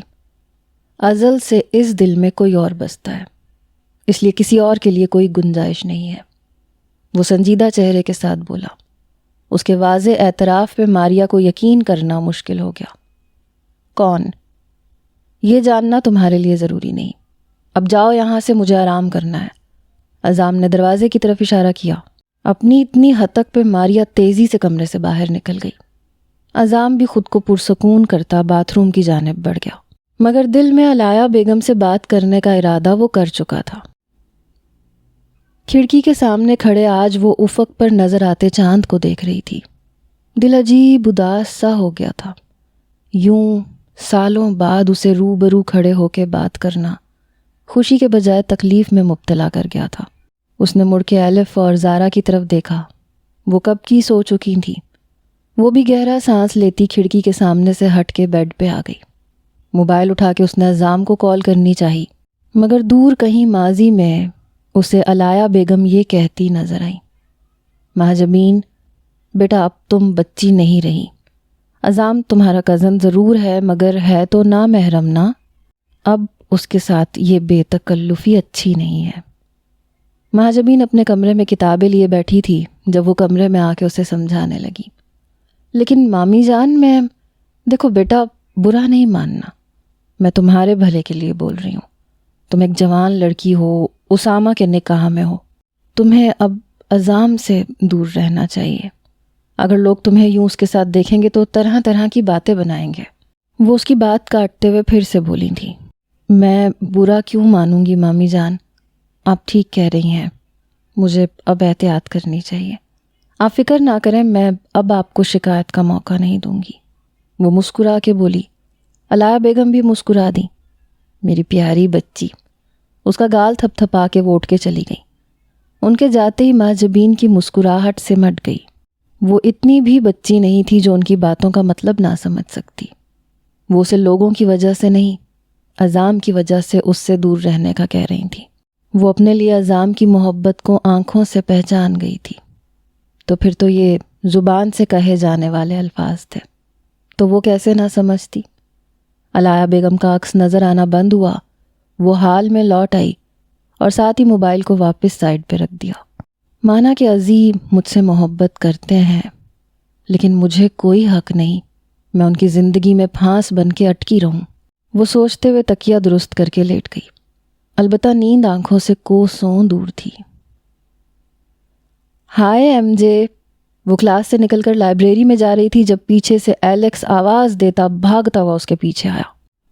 ازل سے اس دل میں کوئی اور بستا ہے، اس لیے کسی اور کے لیے کوئی گنجائش نہیں ہے۔ وہ سنجیدہ چہرے کے ساتھ بولا۔ اس کے واضح اعتراف پہ ماریا کو یقین کرنا مشکل ہو گیا۔ کون؟ یہ جاننا تمہارے لیے ضروری نہیں، اب جاؤ یہاں سے، مجھے آرام کرنا ہے۔ عزام نے دروازے کی طرف اشارہ کیا۔ اپنی اتنی حد تک پہ ماریا تیزی سے کمرے سے باہر نکل گئی۔ عزام بھی خود کو پرسکون کرتا باتھ روم کی جانب بڑھ گیا، مگر دل میں علایا بیگم سے بات کرنے کا ارادہ وہ کر چکا تھا۔ کھڑکی کے سامنے کھڑے آج وہ افق پر نظر آتے چاند کو دیکھ رہی تھی۔ دل عجیب اداس سا ہو گیا تھا۔ یوں سالوں بعد اسے روبرو کھڑے ہو کے بات کرنا خوشی کے بجائے تکلیف میں مبتلا کر گیا تھا۔ اس نے مڑ کے الف اور زارا کی طرف دیکھا۔ وہ کب کی سو چکی تھی۔ وہ بھی گہرا سانس لیتی کھڑکی کے سامنے سے ہٹ کے بیڈ پہ آ گئی۔ موبائل اٹھا کے اس نے عزام کو کال کرنی چاہی، مگر دور کہیں ماضی میں اسے علایا بیگم یہ کہتی نظر آئی، مہاجبین بیٹا اب تم بچی نہیں رہی، عزام تمہارا کزن ضرور ہے مگر ہے تو نا محرم نا، اب اس کے ساتھ یہ بے تکلفی اچھی نہیں ہے۔ مہاجبین اپنے کمرے میں کتابیں لیے بیٹھی تھی جب وہ کمرے میں آ کے اسے سمجھانے لگی۔ لیکن مامی جان، میں دیکھو بیٹا، برا نہیں ماننا، میں تمہارے بھلے کے لیے بول رہی ہوں۔ تم ایک جوان لڑکی ہو، اسامہ کے نکاح میں ہو، تمہیں اب عزام سے دور رہنا چاہیے۔ اگر لوگ تمہیں یوں اس کے ساتھ دیکھیں گے تو طرح طرح کی باتیں بنائیں گے۔ وہ اس کی بات کاٹتے ہوئے پھر سے بولی تھی، میں برا کیوں مانوں گی مامی جان، آپ ٹھیک کہہ رہی ہیں، مجھے اب احتیاط کرنی چاہیے۔ آپ فکر نہ کریں، میں اب آپ کو شکایت کا موقع نہیں دوں گی۔ وہ مسکرا کے بولی۔ علایا بیگم بھی مسکرا دی۔ میری پیاری بچی۔ اس کا گال تھپ تھپا کے وہ اٹھ کے چلی گئی۔ ان کے جاتے ہی مہاجبین کی مسکراہٹ سمٹ گئی۔ وہ اتنی بھی بچی نہیں تھی جو ان کی باتوں کا مطلب نہ سمجھ سکتی۔ وہ اسے لوگوں کی وجہ سے نہیں، عزام کی وجہ سے اس سے دور رہنے کا کہہ رہی تھی۔ وہ اپنے لیے عزام کی محبت کو آنکھوں سے پہچان گئی تھی، تو پھر تو یہ زبان سے کہے جانے والے الفاظ تھے، تو وہ کیسے نہ سمجھتی۔ علایا بیگم کا عکس نظر آنا بند ہوا۔ وہ حال میں لوٹ آئی اور ساتھ ہی موبائل کو واپس سائڈ پہ رکھ دیا۔ مانا کہ عزیز مجھ سے محبت کرتے ہیں، لیکن مجھے کوئی حق نہیں میں ان کی زندگی میں پھانس بن کے اٹکی رہوں۔ وہ سوچتے ہوئے تکیہ درست کر کے لیٹ گئی، البتہ نیند آنکھوں سے کوسوں دور تھی۔ ہائے ایم جے۔ وہ کلاس سے نکل کر لائبریری میں جا رہی تھی جب پیچھے سے ایلیکس آواز دیتا بھاگتا ہوا اس کے پیچھے آیا۔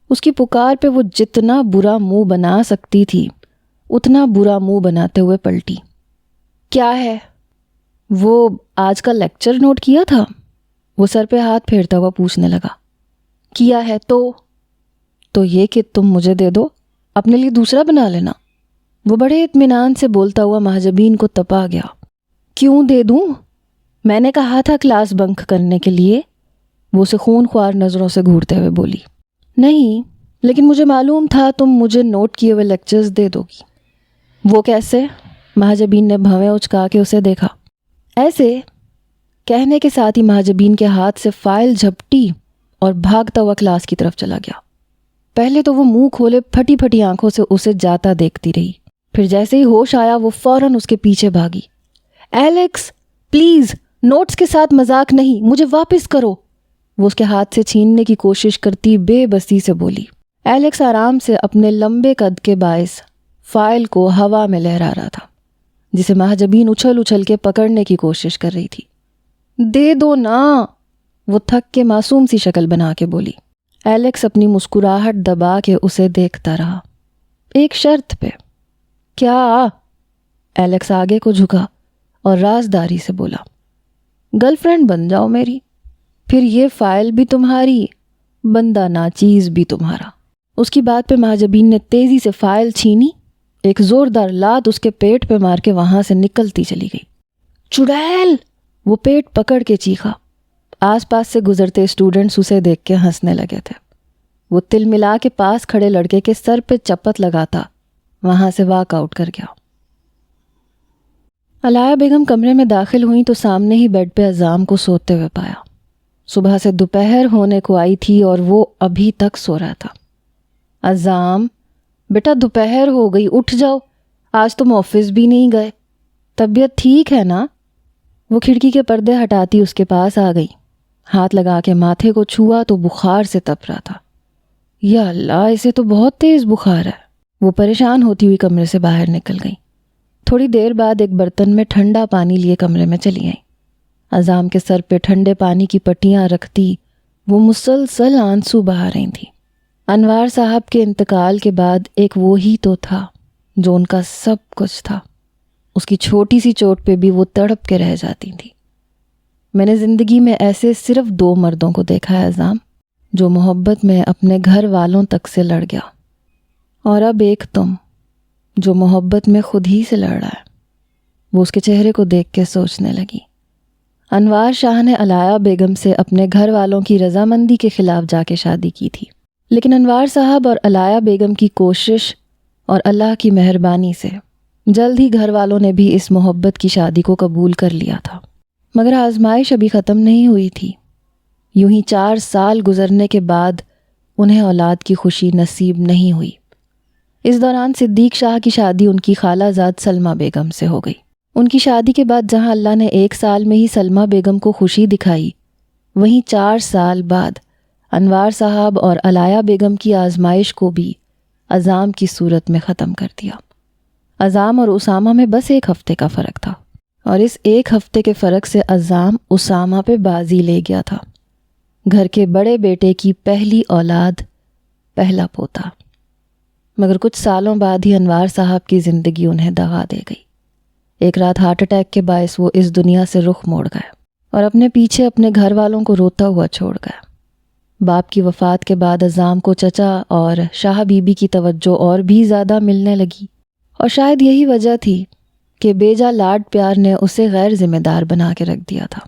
اس کی پکار پہ وہ جتنا برا منہ بنا سکتی تھی اتنا برا منہ بناتے ہوئے پلٹی۔ کیا ہے؟ وہ آج کا لیکچر نوٹ کیا تھا؟ وہ سر پہ ہاتھ پھیرتا ہوا پوچھنے لگا۔ کیا ہے تو یہ کہ تم مجھے دے دو، اپنے لیے دوسرا بنا لینا۔ وہ بڑے اطمینان سے بولتا ہوا مہاجبین کو تپا گیا۔ کیوں دے دوں؟ میں نے کہا تھا کلاس بنک کرنے کے لیے، وہ اسے خون خوار نظروں سے گھورتے ہوئے بولی۔ نہیں، لیکن مجھے معلوم تھا تم مجھے نوٹ کیے ہوئے لیکچرز دے دو گی۔ وہ کیسے؟ مہاجبین نے بھویں اچکا کے اسے دیکھا۔ ایسے کہنے کے ساتھ ہی مہاجبین کے ہاتھ سے فائل جھپٹی اور بھاگتا ہوا کلاس کی طرف چلا گیا۔ پہلے تو وہ منہ کھولے پھٹی پھٹی آنکھوں سے اسے جاتا دیکھتی رہی، پھر جیسے ہی ہوش آیا وہ فوراً اس کے پیچھے بھاگی۔ ایلیکس پلیز نوٹس کے ساتھ مذاق نہیں، مجھے واپس کرو، وہ اس کے ہاتھ سے چھیننے کی کوشش کرتی بے بسی سے بولی۔ ایلیکس آرام سے اپنے لمبے قد کے باعث فائل کو ہوا میں لہرا رہا تھا، جسے مہاجبین اچھل اچھل کے پکڑنے کی کوشش کر رہی تھی۔ دے دو نا، وہ تھک کے معصوم سی شکل بنا کے بولی۔ ایلیکس اپنی مسکراہٹ دبا کے اسے دیکھتا رہا۔ ایک شرط پہ۔ کیا؟ ایلیکس آگے کو جھکا اور رازداری سے بولا، گرل فرینڈ بن جاؤ میری، پھر یہ فائل بھی تمہاری، بندہ ناچیز بھی تمہارا۔ اس کی بات پہ مہاجبین نے تیزی سے فائل چھینی، ایک زوردار لات اس کے پیٹ پہ مار کے وہاں سے نکلتی چلی گئی۔ چڑیل! وہ پیٹ پکڑ کے چیخا۔ آس پاس سے گزرتے اسٹوڈنٹس اسے دیکھ کے ہنسنے لگے تھے۔ وہ تل ملا کے پاس کھڑے لڑکے کے سر پہ چپت لگاتا وہاں سے واک آؤٹ کر گیا۔ علایا بیگم کمرے میں داخل ہوئی تو سامنے ہی بیڈ پہ عزام کو سوتے ہوئے پایا۔ صبح سے دوپہر ہونے کو آئی تھی اور وہ ابھی تک سو رہا تھا۔ عزام بیٹا، دوپہر ہو گئی، اٹھ جاؤ، آج تم آفس بھی نہیں گئے، طبیعت ٹھیک ہے نا؟ وہ کھڑکی کے پردے ہٹاتی اس کے پاس آ گئی، ہاتھ لگا کے ماتھے کو چھوا تو بخار سے تپ رہا تھا۔ یا اللہ، اسے تو بہت تیز بخار ہے۔ وہ پریشان ہوتی ہوئی کمرے سے باہر نکل گئی۔ تھوڑی دیر بعد ایک برتن میں ٹھنڈا پانی لیے کمرے میں چلی آئی۔ عزام کے سر پہ ٹھنڈے پانی کی پٹیاں رکھتی وہ مسلسل آنسو بہا رہی تھی۔ انوار صاحب کے انتقال کے بعد ایک وہی تو تھا جو ان کا سب کچھ تھا۔ اس کی چھوٹی سی چوٹ پہ بھی وہ تڑپ کے رہ جاتی تھی۔ میں نے زندگی میں ایسے صرف 2 مردوں کو دیکھا ہے عزام، جو محبت میں اپنے گھر والوں تک سے لڑ گیا، اور اب ایک تم جو محبت میں خود ہی سے لڑ رہا ہے۔ وہ اس کے چہرے کو دیکھ کے سوچنے لگی۔ انوار شاہ نے علایا بیگم سے اپنے گھر والوں کی رضامندی کے خلاف جا کے شادی کی تھی، لیکن انوار صاحب اور علایا بیگم کی کوشش اور اللہ کی مہربانی سے جلد ہی گھر والوں نے بھی اس محبت کی شادی کو قبول کر لیا تھا۔ مگر آزمائش ابھی ختم نہیں ہوئی تھی۔ یوں ہی 4 سال گزرنے کے بعد انہیں اولاد کی خوشی نصیب نہیں ہوئی۔ اس دوران صدیق شاہ کی شادی ان کی خالہ زاد سلمہ بیگم سے ہو گئی۔ ان کی شادی کے بعد جہاں اللہ نے 1 سال میں ہی سلمہ بیگم کو خوشی دکھائی، وہیں 4 سال بعد انوار صاحب اور علایا بیگم کی آزمائش کو بھی عزام کی صورت میں ختم کر دیا۔ عزام اور اسامہ میں بس 1 ہفتے کا فرق تھا، اور اس 1 ہفتے کے فرق سے عزام اسامہ پہ بازی لے گیا تھا۔ گھر کے بڑے بیٹے کی پہلی اولاد، پہلا پوتا۔ مگر کچھ سالوں بعد ہی انوار صاحب کی زندگی انہیں دغا دے گئی۔ ایک رات ہارٹ اٹیک کے باعث وہ اس دنیا سے رخ موڑ گئے اور اپنے پیچھے اپنے گھر والوں کو روتا ہوا چھوڑ گئے۔ باپ کی وفات کے بعد عزام کو چچا اور شاہ بی بی کی توجہ اور بھی زیادہ ملنے لگی، اور شاید یہی وجہ تھی کہ بیجا لاڈ پیار نے اسے غیر ذمہ دار بنا کے رکھ دیا تھا۔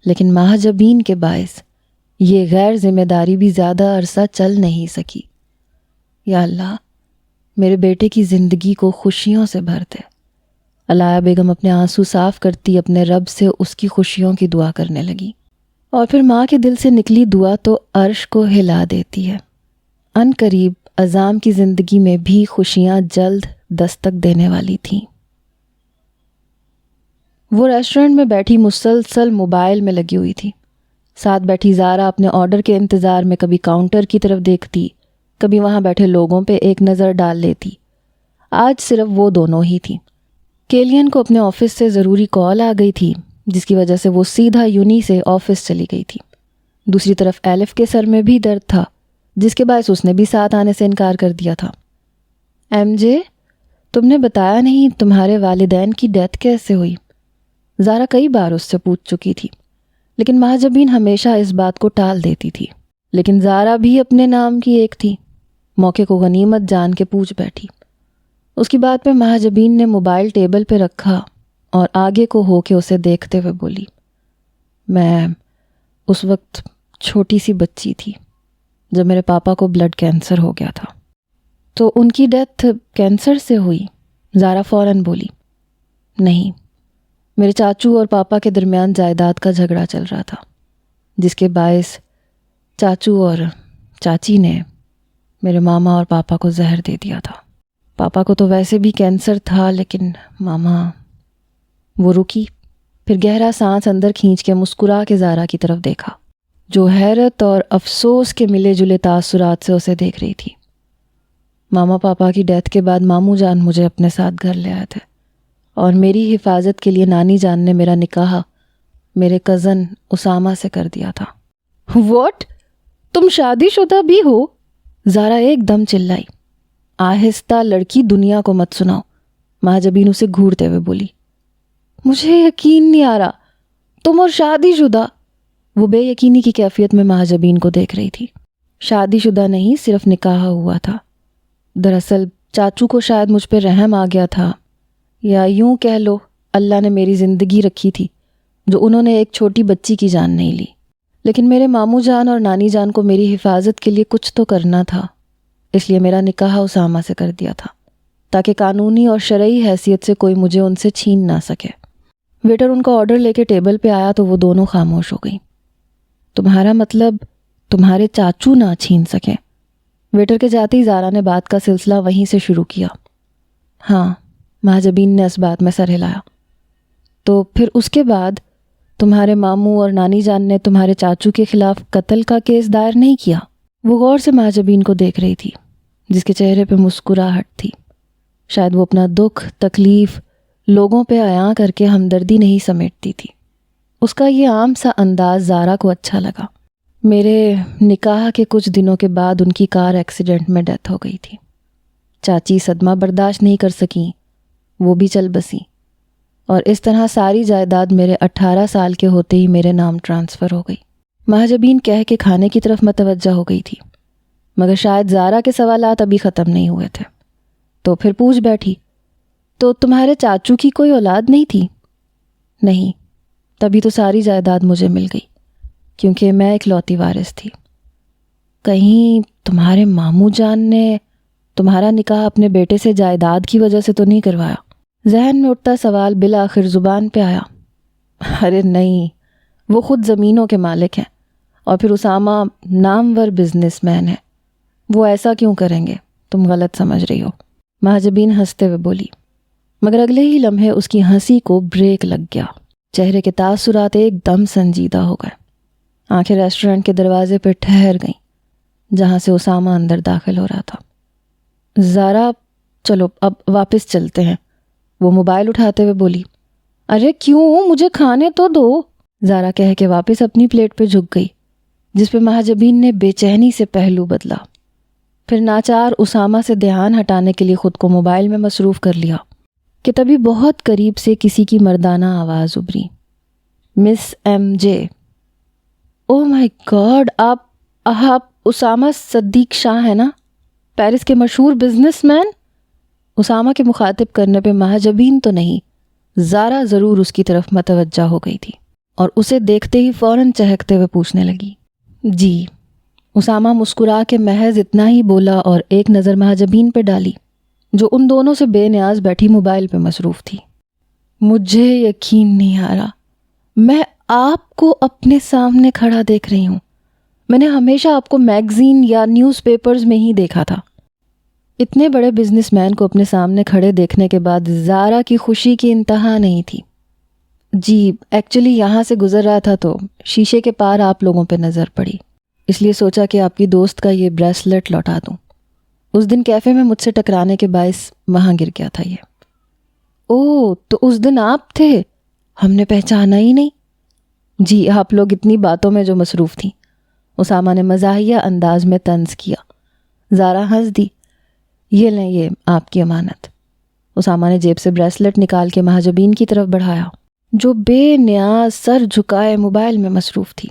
لیکن مہاجبین کے باعث یہ غیر ذمہ داری بھی زیادہ عرصہ چل نہیں سکی۔ یا اللہ، میرے بیٹے کی زندگی کو خوشیوں سے بھر دے۔ علایا بیگم اپنے آنسو صاف کرتی اپنے رب سے اس کی خوشیوں کی دعا کرنے لگی، اور پھر ماں کے دل سے نکلی دعا تو عرش کو ہلا دیتی ہے۔ ان قریب عزام کی زندگی میں بھی خوشیاں جلد دستک دینے والی تھیں۔ وہ ریسٹورنٹ میں بیٹھی مسلسل موبائل میں لگی ہوئی تھی۔ ساتھ بیٹھی زارا اپنے آرڈر کے انتظار میں کبھی کاؤنٹر کی طرف دیکھتی، کبھی وہاں بیٹھے لوگوں پہ ایک نظر ڈال لیتی۔ آج صرف وہ دونوں ہی تھیں۔ کیلین کو اپنے آفس سے ضروری کال آ گئی تھی، جس کی وجہ سے وہ سیدھا یونی سے آفس چلی گئی تھی۔ دوسری طرف ایلف کے سر میں بھی درد تھا، جس کے باعث اس نے بھی ساتھ آنے سے انکار کر دیا تھا۔ ایم جے، تم نے بتایا نہیں تمہارے والدین کی ڈیتھ کیسے ہوئی؟ زارا کئی بار اس سے پوچھ چکی تھی، لیکن مہاجبین ہمیشہ اس بات کو ٹال دیتی تھی۔ لیکن زارا بھی اپنے نام کی ایک تھی، موقع کو غنیمت جان کے پوچھ بیٹھی۔ اس کی بات پہ مہاجبین نے موبائل ٹیبل پہ رکھا اور آگے کو ہو کے اسے دیکھتے ہوئے بولی، میں اس وقت چھوٹی سی بچی تھی جب میرے پاپا کو بلڈ کینسر ہو گیا تھا۔ تو ان کی ڈیتھ کینسر سے ہوئی؟ زارا فوراً بولی، نہیں، میرے چاچو اور پاپا کے درمیان جائیداد کا جھگڑا چل رہا تھا، جس کے باعث چاچو اور چاچی نے میرے ماما اور پاپا کو زہر دے دیا تھا۔ پاپا کو تو ویسے بھی کینسر تھا، لیکن ماما، وہ رکی پھر گہرا سانس اندر کھینچ کے مسکرا کے زارا کی طرف دیکھا جو حیرت اور افسوس کے ملے جلے تاثرات سے اسے دیکھ رہی تھی۔ ماما پاپا کی ڈیتھ کے بعد ماموں جان مجھے اپنے ساتھ گھر لے آئے تھے اور میری حفاظت کے لیے نانی جان نے میرا نکاح میرے کزن اسامہ سے کر دیا تھا۔ واٹ؟ تم شادی شدہ بھی ہو؟ زارا ایک دم چلائی۔ آہستہ لڑکی، دنیا کو مت سناؤ، مہاجبین اسے گھورتے ہوئے بولی۔ مجھے یقین نہیں آ رہا، تم اور شادی شدہ؟ وہ بے یقینی کی کیفیت میں مہاجبین کو دیکھ رہی تھی۔ شادی شدہ نہیں، صرف نکاح ہوا تھا۔ دراصل چاچو کو شاید مجھ پہ رحم آ گیا تھا، یا یوں کہہ لو اللہ نے میری زندگی رکھی تھی جو انہوں نے ایک چھوٹی بچی کی جان نہیں لی۔ لیکن میرے ماموں جان اور نانی جان کو میری حفاظت کے لیے کچھ تو کرنا تھا، اس لیے میرا نکاح اسامہ سے کر دیا تھا تاکہ قانونی اور شرعی حیثیت سے کوئی مجھے ان سے چھین نہ سکے۔ ویٹر ان کا آرڈر لے کے ٹیبل پہ آیا تو وہ دونوں خاموش ہو گئیں۔ تمہارا مطلب تمہارے چاچو نہ چھین سکیں؟ ویٹر کے جاتے ہی زارا نے بات کا سلسلہ وہیں سے شروع کیا۔ ہاں، مہاجبین نے اس بات میں سر ہلایا۔ تو پھر اس کے بعد تمہارے ماموں اور نانی جان نے تمہارے چاچو کے خلاف قتل کا کیس دائر نہیں کیا؟ وہ غور سے مہاجبین کو دیکھ رہی تھی جس کے چہرے پہ مسکراہٹ تھی۔ شاید وہ اپنا دکھ تکلیف لوگوں پہ عیاں کر کے ہمدردی نہیں سمیٹتی تھی۔ اس کا یہ عام سا انداز زارا کو اچھا لگا۔ میرے نکاح کے کچھ دنوں کے بعد ان کی کار ایکسیڈنٹ میں ڈیتھ ہو گئی تھی۔ چاچی صدمہ برداشت نہیں کر سکیں، وہ بھی چل بسیں، اور اس طرح ساری جائیداد میرے 18 سال کے ہوتے ہی میرے نام ٹرانسفر ہو گئی۔ مہاجبین کہہ کے کھانے کی طرف متوجہ ہو گئی تھی، مگر شاید زارا کے سوالات ابھی ختم نہیں ہوئے تھے، تو پھر پوچھ بیٹھی، تو تمہارے چاچو کی کوئی اولاد نہیں تھی؟ نہیں، تبھی تو ساری جائیداد مجھے مل گئی، کیونکہ میں اکلوتی وارث تھی۔ کہیں تمہارے ماموں جان نے تمہارا نکاح اپنے بیٹے سے جائیداد کی وجہ سے تو نہیں کروایا؟ ذہن میں اٹھتا سوال بالآخر زبان پہ آیا۔ ارے نہیں، وہ خود زمینوں کے مالک ہیں، اور پھر اسامہ نامور بزنس مین ہے، وہ ایسا کیوں کریں گے؟ تم غلط سمجھ رہی ہو، مہاجبین ہنستے ہوئے بولی۔ مگر اگلے ہی لمحے اس کی ہنسی کو بریک لگ گیا، چہرے کے تاثرات ایک دم سنجیدہ ہو گئے۔ آنکھیں ریسٹورنٹ کے دروازے پہ ٹھہر گئیں جہاں سے اسامہ اندر داخل ہو رہا تھا۔ زارا، چلو اب واپس چلتے ہیں، وہ موبائل اٹھاتے ہوئے بولی۔ ارے کیوں، مجھے کھانے تو دو، زارا کہہ کے واپس اپنی پلیٹ پہ جھک گئی، جس پہ مہاجبین نے بے چینی سے پہلو بدلا۔ پھر ناچار اسامہ سے دھیان ہٹانے کے لیے خود کو موبائل میں مصروف کر لیا کہ تبھی بہت قریب سے کسی کی مردانہ آواز ابھری۔ مس ایم جے۔ او مائی گاڈ، آپ اسامہ صدیق شاہ ہیں نا، پیرس کے مشہور بزنس مین؟ اسامہ کے مخاطب کرنے پہ مہاجبین تو نہیں، زارا ضرور اس کی طرف متوجہ ہو گئی تھی، اور اسے دیکھتے ہی فوراً چہکتے ہوئے پوچھنے لگی۔ جی۔ اسامہ مسکرا کے محض اتنا ہی بولا اور ایک نظر مہاجبین پہ ڈالی جو ان دونوں سے بے نیاز بیٹھی موبائل پہ مصروف تھی۔ مجھے یقین نہیں آ رہا، میں آپ کو اپنے سامنے کھڑا دیکھ رہی ہوں۔ میں نے ہمیشہ آپ کو میگزین یا نیوز پیپرز میں ہی دیکھا تھا۔ اتنے بڑے بزنس مین کو اپنے سامنے کھڑے دیکھنے کے بعد زارا کی خوشی کی انتہا نہیں تھی۔ جی، ایکچولی یہاں سے گزر رہا تھا تو شیشے کے پار آپ لوگوں پہ نظر پڑی، اس لیے سوچا کہ آپ کی دوست کا یہ بریسلٹ لوٹا دوں۔ اس دن کیفے میں مجھ سے ٹکرانے کے باعث وہاں گر گیا تھا یہ۔ اوہ، تو اس دن آپ تھے، ہم نے پہچانا ہی نہیں۔ جی، آپ لوگ اتنی باتوں میں جو مصروف تھیں، اسامہ نے مزاحیہ انداز میں طنز کیا۔ زارا ہنس دی۔ یہ لیں، یہ آپ کی امانت۔ اسامہ نے جیب سے بریسلٹ نکال کے مہاجبین کی طرف بڑھایا جو بے نیاز سر جھکائے موبائل میں مصروف تھی۔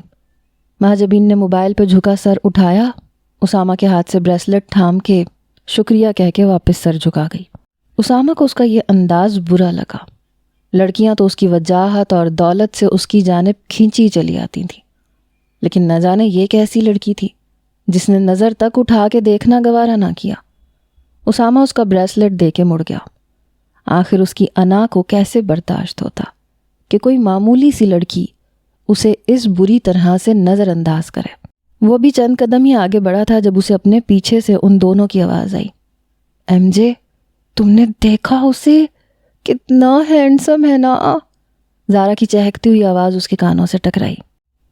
مہاجبین نے موبائل پہ جھکا سر اٹھایا، اسامہ کے ہاتھ سے بریسلٹ تھام کے شکریہ کہہ کے واپس سر جھکا گئی۔ اسامہ کو اس کا یہ انداز برا لگا۔ لڑکیاں تو اس کی وجاہت اور دولت سے اس کی جانب کھینچی چلی آتی تھیں، لیکن نہ جانے یہ کیسی لڑکی تھی جس نے نظر تک اٹھا کے دیکھنا گوارا نہ کیا۔ اسامہ اس کا بریسلٹ دے کے مڑ گیا۔ آخر اس کی انا کو کیسے برداشت ہوتا کہ کوئی معمولی سی لڑکی اسے اس بری طرح سے نظر انداز کرے۔ وہ بھی چند قدم ہی آگے بڑھا تھا جب اسے اپنے پیچھے سے ان دونوں کی آواز آئی۔ ایم جے، تم نے دیکھا اسے؟ کتنا ہینڈسم ہے نا۔ زارا کی چہکتی ہوئی آواز اس کے کانوں سے ٹکرائی۔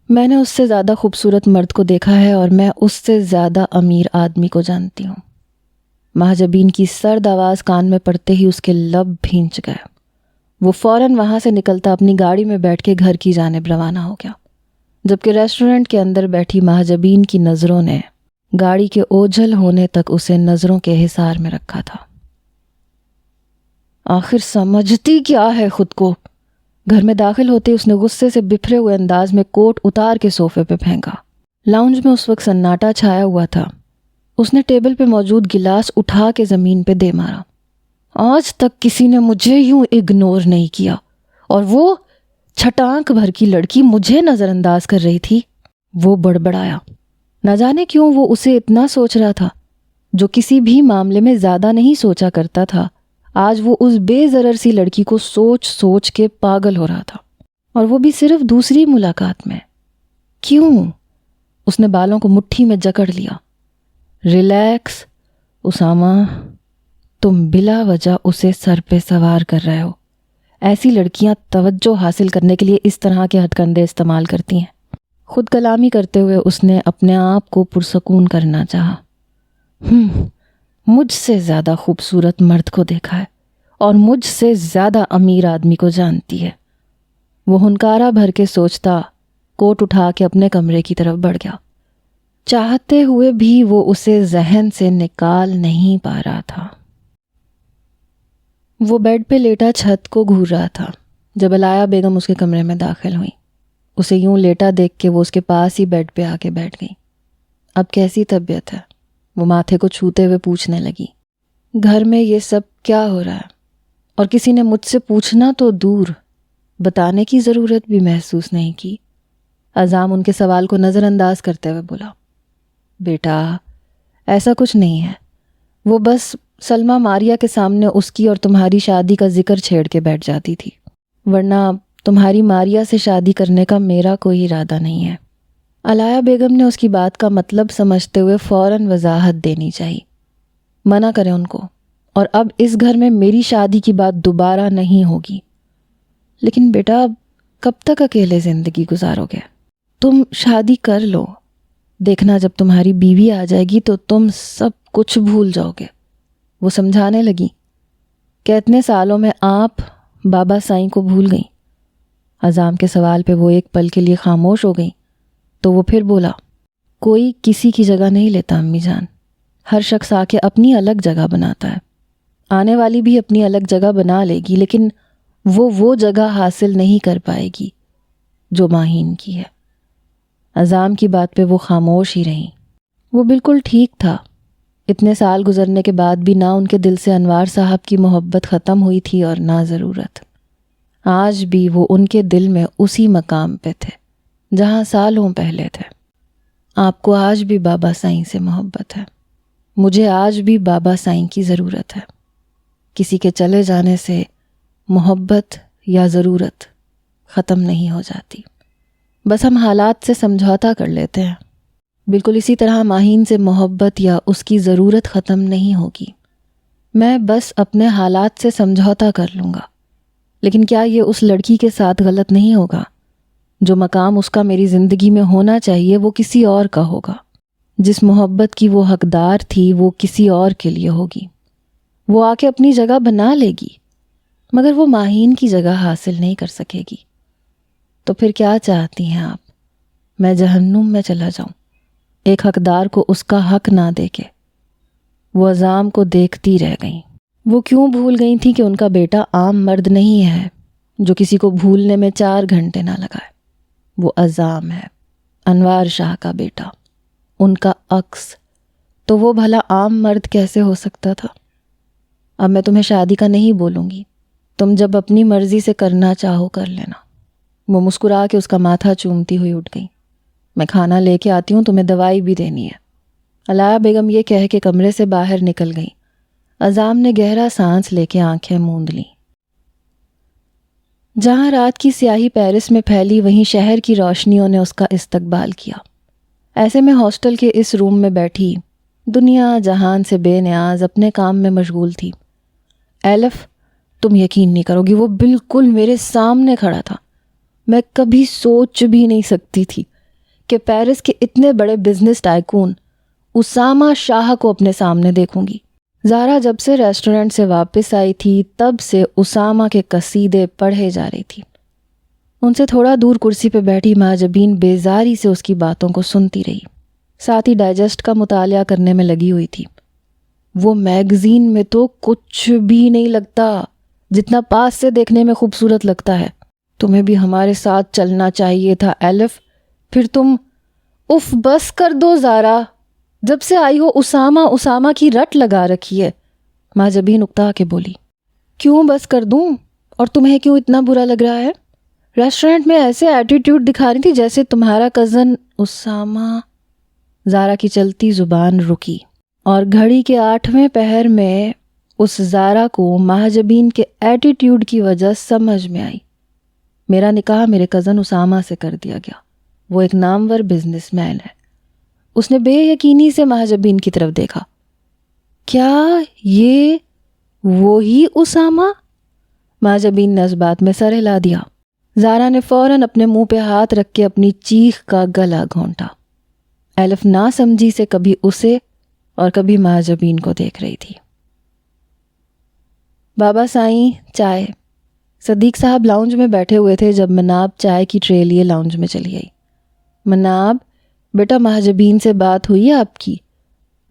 میں نے اس سے زیادہ خوبصورت مرد کو دیکھا ہے اور میں اس سے زیادہ امیر آدمی کو جانتی ہوں۔ مہاجبین کی سرد آواز کان میں پڑتے ہی اس کے لب بھینچ گئے۔ وہ فوراً وہاں سے نکلتا اپنی گاڑی میں بیٹھ کے گھر کی جانب روانہ ہو گیا، جبکہ ریسٹورنٹ کے اندر بیٹھی مہاجبین کی نظروں نے گاڑی کے اوجھل ہونے تک اسے نظروں کے حصار میں رکھا تھا۔ آخر سمجھتی کیا ہے خود کو؟ گھر میں داخل ہوتے اس نے غصے سے بپھرے ہوئے انداز میں کوٹ اتار کے صوفے پہ پھینکا۔ لاؤنج میں اس وقت سناٹا چھایا ہوا تھا۔ اس نے ٹیبل پہ موجود گلاس اٹھا کے زمین پہ دے مارا۔ آج تک کسی نے مجھے یوں اگنور نہیں کیا، اور وہ چھٹانک بھر کی لڑکی مجھے نظر انداز کر رہی تھی۔ وہ بڑبڑایا۔ نہ جانے کیوں وہ اسے اتنا سوچ رہا تھا، جو کسی بھی معاملے میں زیادہ نہیں سوچا کرتا تھا۔ آج وہ اس بے ضرر سی لڑکی کو سوچ سوچ کے پاگل ہو رہا تھا، اور وہ بھی صرف دوسری ملاقات میں۔ کیوں؟ اس نے بالوں کو مٹھی میں جکڑ لیا۔ ریلیکس اسامہ، تم بلا وجہ اسے سر پہ سوار کر رہے ہو۔ ایسی لڑکیاں توجہ حاصل کرنے کے لیے اس طرح کے ہتھ کندے استعمال کرتی ہیں۔ خود کلامی کرتے ہوئے اس نے اپنے آپ کو پرسکون کرنا چاہا۔ مجھ سے زیادہ خوبصورت مرد کو دیکھا ہے اور مجھ سے زیادہ امیر آدمی کو جانتی ہے۔ وہ ہنکارا بھر کے سوچتا کوٹ اٹھا کے اپنے کمرے کی طرف بڑھ گیا۔ چاہتے ہوئے بھی وہ اسے ذہن سے نکال نہیں پا رہا تھا۔ وہ بیڈ پہ لیٹا چھت کو گھور رہا تھا جب علایا بیگم اس کے کمرے میں داخل ہوئیں۔ اسے یوں لیٹا دیکھ کے وہ اس کے پاس ہی بیڈ پہ آ کے بیٹھ گئی۔ اب کیسی طبیعت ہے؟ وہ ماتھے کو چھوتے ہوئے پوچھنے لگی۔ گھر میں یہ سب کیا ہو رہا ہے؟ اور کسی نے مجھ سے پوچھنا تو دور، بتانے کی ضرورت بھی محسوس نہیں کی۔ عزام ان کے سوال کو نظر انداز کرتے ہوئے بولا، بیٹا ایسا کچھ نہیں ہے، وہ بس سلمہ ماریہ کے سامنے اس کی اور تمہاری شادی کا ذکر چھیڑ کے بیٹھ جاتی تھی، ورنہ تمہاری ماریہ سے شادی کرنے کا میرا کوئی ارادہ نہیں ہے۔ علایا بیگم نے اس کی بات کا مطلب سمجھتے ہوئے فوراً وضاحت دینی چاہی۔ منع کریں ان کو، اور اب اس گھر میں میری شادی کی بات دوبارہ نہیں ہوگی۔ لیکن بیٹا کب تک اکیلے زندگی گزارو گے؟ تم شادی کر لو، دیکھنا جب تمہاری بیوی آ جائے گی تو تم سب کچھ بھول جاؤ گے۔ وہ سمجھانے لگی کہ اتنے سالوں میں آپ بابا سائیں کو بھول گئیں۔ عزام کے سوال پہ وہ ایک پل کے لیے خاموش ہو گئیں، تو وہ پھر بولا، کوئی کسی کی جگہ نہیں لیتا امی جان، ہر شخص آ کے اپنی الگ جگہ بناتا ہے۔ آنے والی بھی اپنی الگ جگہ بنا لے گی، لیکن وہ جگہ حاصل نہیں کر پائے گی جو ماہین کی ہے۔ عزام کی بات پہ وہ خاموش ہی رہیں۔ وہ بالکل ٹھیک تھا۔ اتنے سال گزرنے کے بعد بھی نہ ان کے دل سے انوار صاحب کی محبت ختم ہوئی تھی اور نہ ضرورت۔ آج بھی وہ ان کے دل میں اسی مقام پہ تھے جہاں سالوں پہلے تھے۔ آپ کو آج بھی بابا سائیں سے محبت ہے، مجھے آج بھی بابا سائیں کی ضرورت ہے۔ کسی کے چلے جانے سے محبت یا ضرورت ختم نہیں ہو جاتی، بس ہم حالات سے سمجھوتا کر لیتے ہیں۔ بالکل اسی طرح ماہین سے محبت یا اس کی ضرورت ختم نہیں ہوگی۔ میں بس اپنے حالات سے سمجھوتا کر لوں گا، لیکن کیا یہ اس لڑکی کے ساتھ غلط نہیں ہوگا؟ جو مقام اس کا میری زندگی میں ہونا چاہیے وہ کسی اور کا ہوگا۔ جس محبت کی وہ حقدار تھی وہ کسی اور کے لیے ہوگی۔ وہ آ کے اپنی جگہ بنا لے گی، مگر وہ ماہین کی جگہ حاصل نہیں کر سکے گی۔ تو پھر کیا چاہتی ہیں آپ؟ میں جہنم میں چلا جاؤں، ایک حقدار کو اس کا حق نہ دے کے؟ وہ عزام کو دیکھتی رہ گئیں۔ وہ کیوں بھول گئی تھی کہ ان کا بیٹا عام مرد نہیں ہے جو کسی کو بھولنے میں 4 گھنٹے نہ لگائے۔ وہ عزام ہے، انوار شاہ کا بیٹا، ان کا عکس۔ تو وہ بھلا عام مرد کیسے ہو سکتا تھا؟ اب میں تمہیں شادی کا نہیں بولوں گی، تم جب اپنی مرضی سے کرنا چاہو کر لینا۔ وہ مسکرا کے اس کا ماتھا چومتی ہوئی اٹھ گئی۔ میں کھانا لے کے آتی ہوں، تمہیں دوائی بھی دینی ہے۔ علایا بیگم یہ کہہ کے کمرے سے باہر نکل گئی۔ عزام نے گہرا سانس لے کے آنکھیں موند لیں۔ جہاں رات کی سیاہی پیرس میں پھیلی، وہیں شہر کی روشنیوں نے اس کا استقبال کیا۔ ایسے میں ہاسٹل کے اس روم میں بیٹھی دنیا جہان سے بے نیاز اپنے کام میں مشغول تھی۔ ایلف تم یقین نہیں کرو گی، وہ بالکل میرے سامنے کھڑا تھا۔ میں کبھی سوچ بھی نہیں سکتی تھی کہ پیرس کے اتنے بڑے بزنس ٹائکون اسامہ شاہ کو اپنے سامنے دیکھوں گی۔ زارا جب سے ریسٹورنٹ سے واپس آئی تھی تب سے اسامہ کے قصیدے پڑھے جا رہی تھی۔ ان سے تھوڑا دور کرسی پہ بیٹھی مہاجبین بیزاری سے اس کی باتوں کو سنتی رہی، ساتھ ہی ڈائجسٹ کا مطالعہ کرنے میں لگی ہوئی تھی۔ وہ میگزین میں تو کچھ بھی نہیں لگتا جتنا پاس سے دیکھنے میں خوبصورت لگتا ہے۔ تمہیں بھی ہمارے ساتھ چلنا چاہیے تھا ایلف، پھر تم… اف بس کر دو زارا، جب سے آئی ہو اسامہ کی رٹ لگا رکھی ہے، مہاجبین اکتا کے بولی۔ کیوں بس کر دوں؟ اور تمہیں کیوں اتنا برا لگ رہا ہے؟ ریسٹورنٹ میں ایسے ایٹیٹیوڈ دکھا رہی تھی جیسے تمہارا کزن اسامہ… زارا کی چلتی زبان رکی اور گھڑی کے 8ویں پہر میں اس زارا کو مہاجبین کے ایٹیٹیوڈ کی وجہ سمجھ میں آئی۔ میرا نکاح میرے کزن اسامہ سے کر دیا گیا، وہ ایک نامور بزنس مین ہے۔ اس نے بے یقینی سے مہاجبین کی طرف دیکھا۔ کیا یہ وہی اسامہ؟ مہاجبین نے اس بات میں سر ہلا دیا۔ زارا نے فوراً اپنے منہ پہ ہاتھ رکھ کے اپنی چیخ کا گلا گھونٹا۔ ایلف نا سمجھی سے کبھی اسے اور کبھی مہاجبین کو دیکھ رہی تھی۔ بابا سائیں، چائے۔ صدیق صاحب لاؤنج میں بیٹھے ہوئے تھے جب مناب چائے کی ٹرے لیے لاؤنج میں چلی آئی۔ مناب، بیٹا مہاجبین سے بات ہوئی آپ کی؟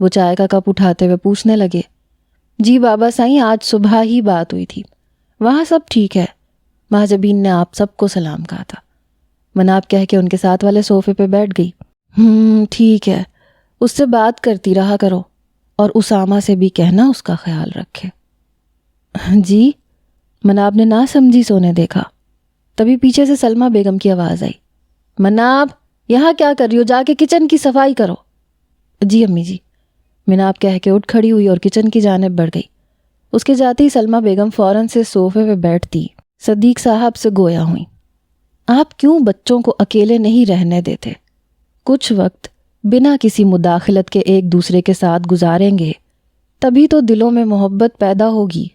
وہ چائے کا کپ اٹھاتے ہوئے پوچھنے لگے۔ جی بابا سائیں، آج صبح ہی بات ہوئی تھی، وہاں سب ٹھیک ہے۔ مہاجبین نے آپ سب کو سلام کہا تھا۔ مناب کہہ کے ان کے ساتھ والے صوفے پہ بیٹھ گئی۔ ٹھیک ہے، اس سے بات کرتی رہا کرو، اور اسامہ سے بھی کہنا اس کا خیال رکھے۔ جی؟ مناب نے نہ سمجھی سونے دیکھا۔ تبھی پیچھے سے سلمہ بیگم کی آواز آئی۔ مناب، یہاں کیا کر رہی ہو؟ جا کے کچن کی صفائی کرو۔ جی امی جی، مناب کہہ کے اٹھ کھڑی ہوئی اور کچن کی جانب بڑھ گئی۔ اس کے جاتے ہی سلمہ بیگم فوراً سے صوفے پہ بیٹھتی صدیق صاحب سے گویا ہوئیں۔ آپ کیوں بچوں کو اکیلے نہیں رہنے دیتے؟ کچھ وقت بنا کسی مداخلت کے ایک دوسرے کے ساتھ گزاریں گے تبھی تو دلوں میں محبت پیدا ہوگی۔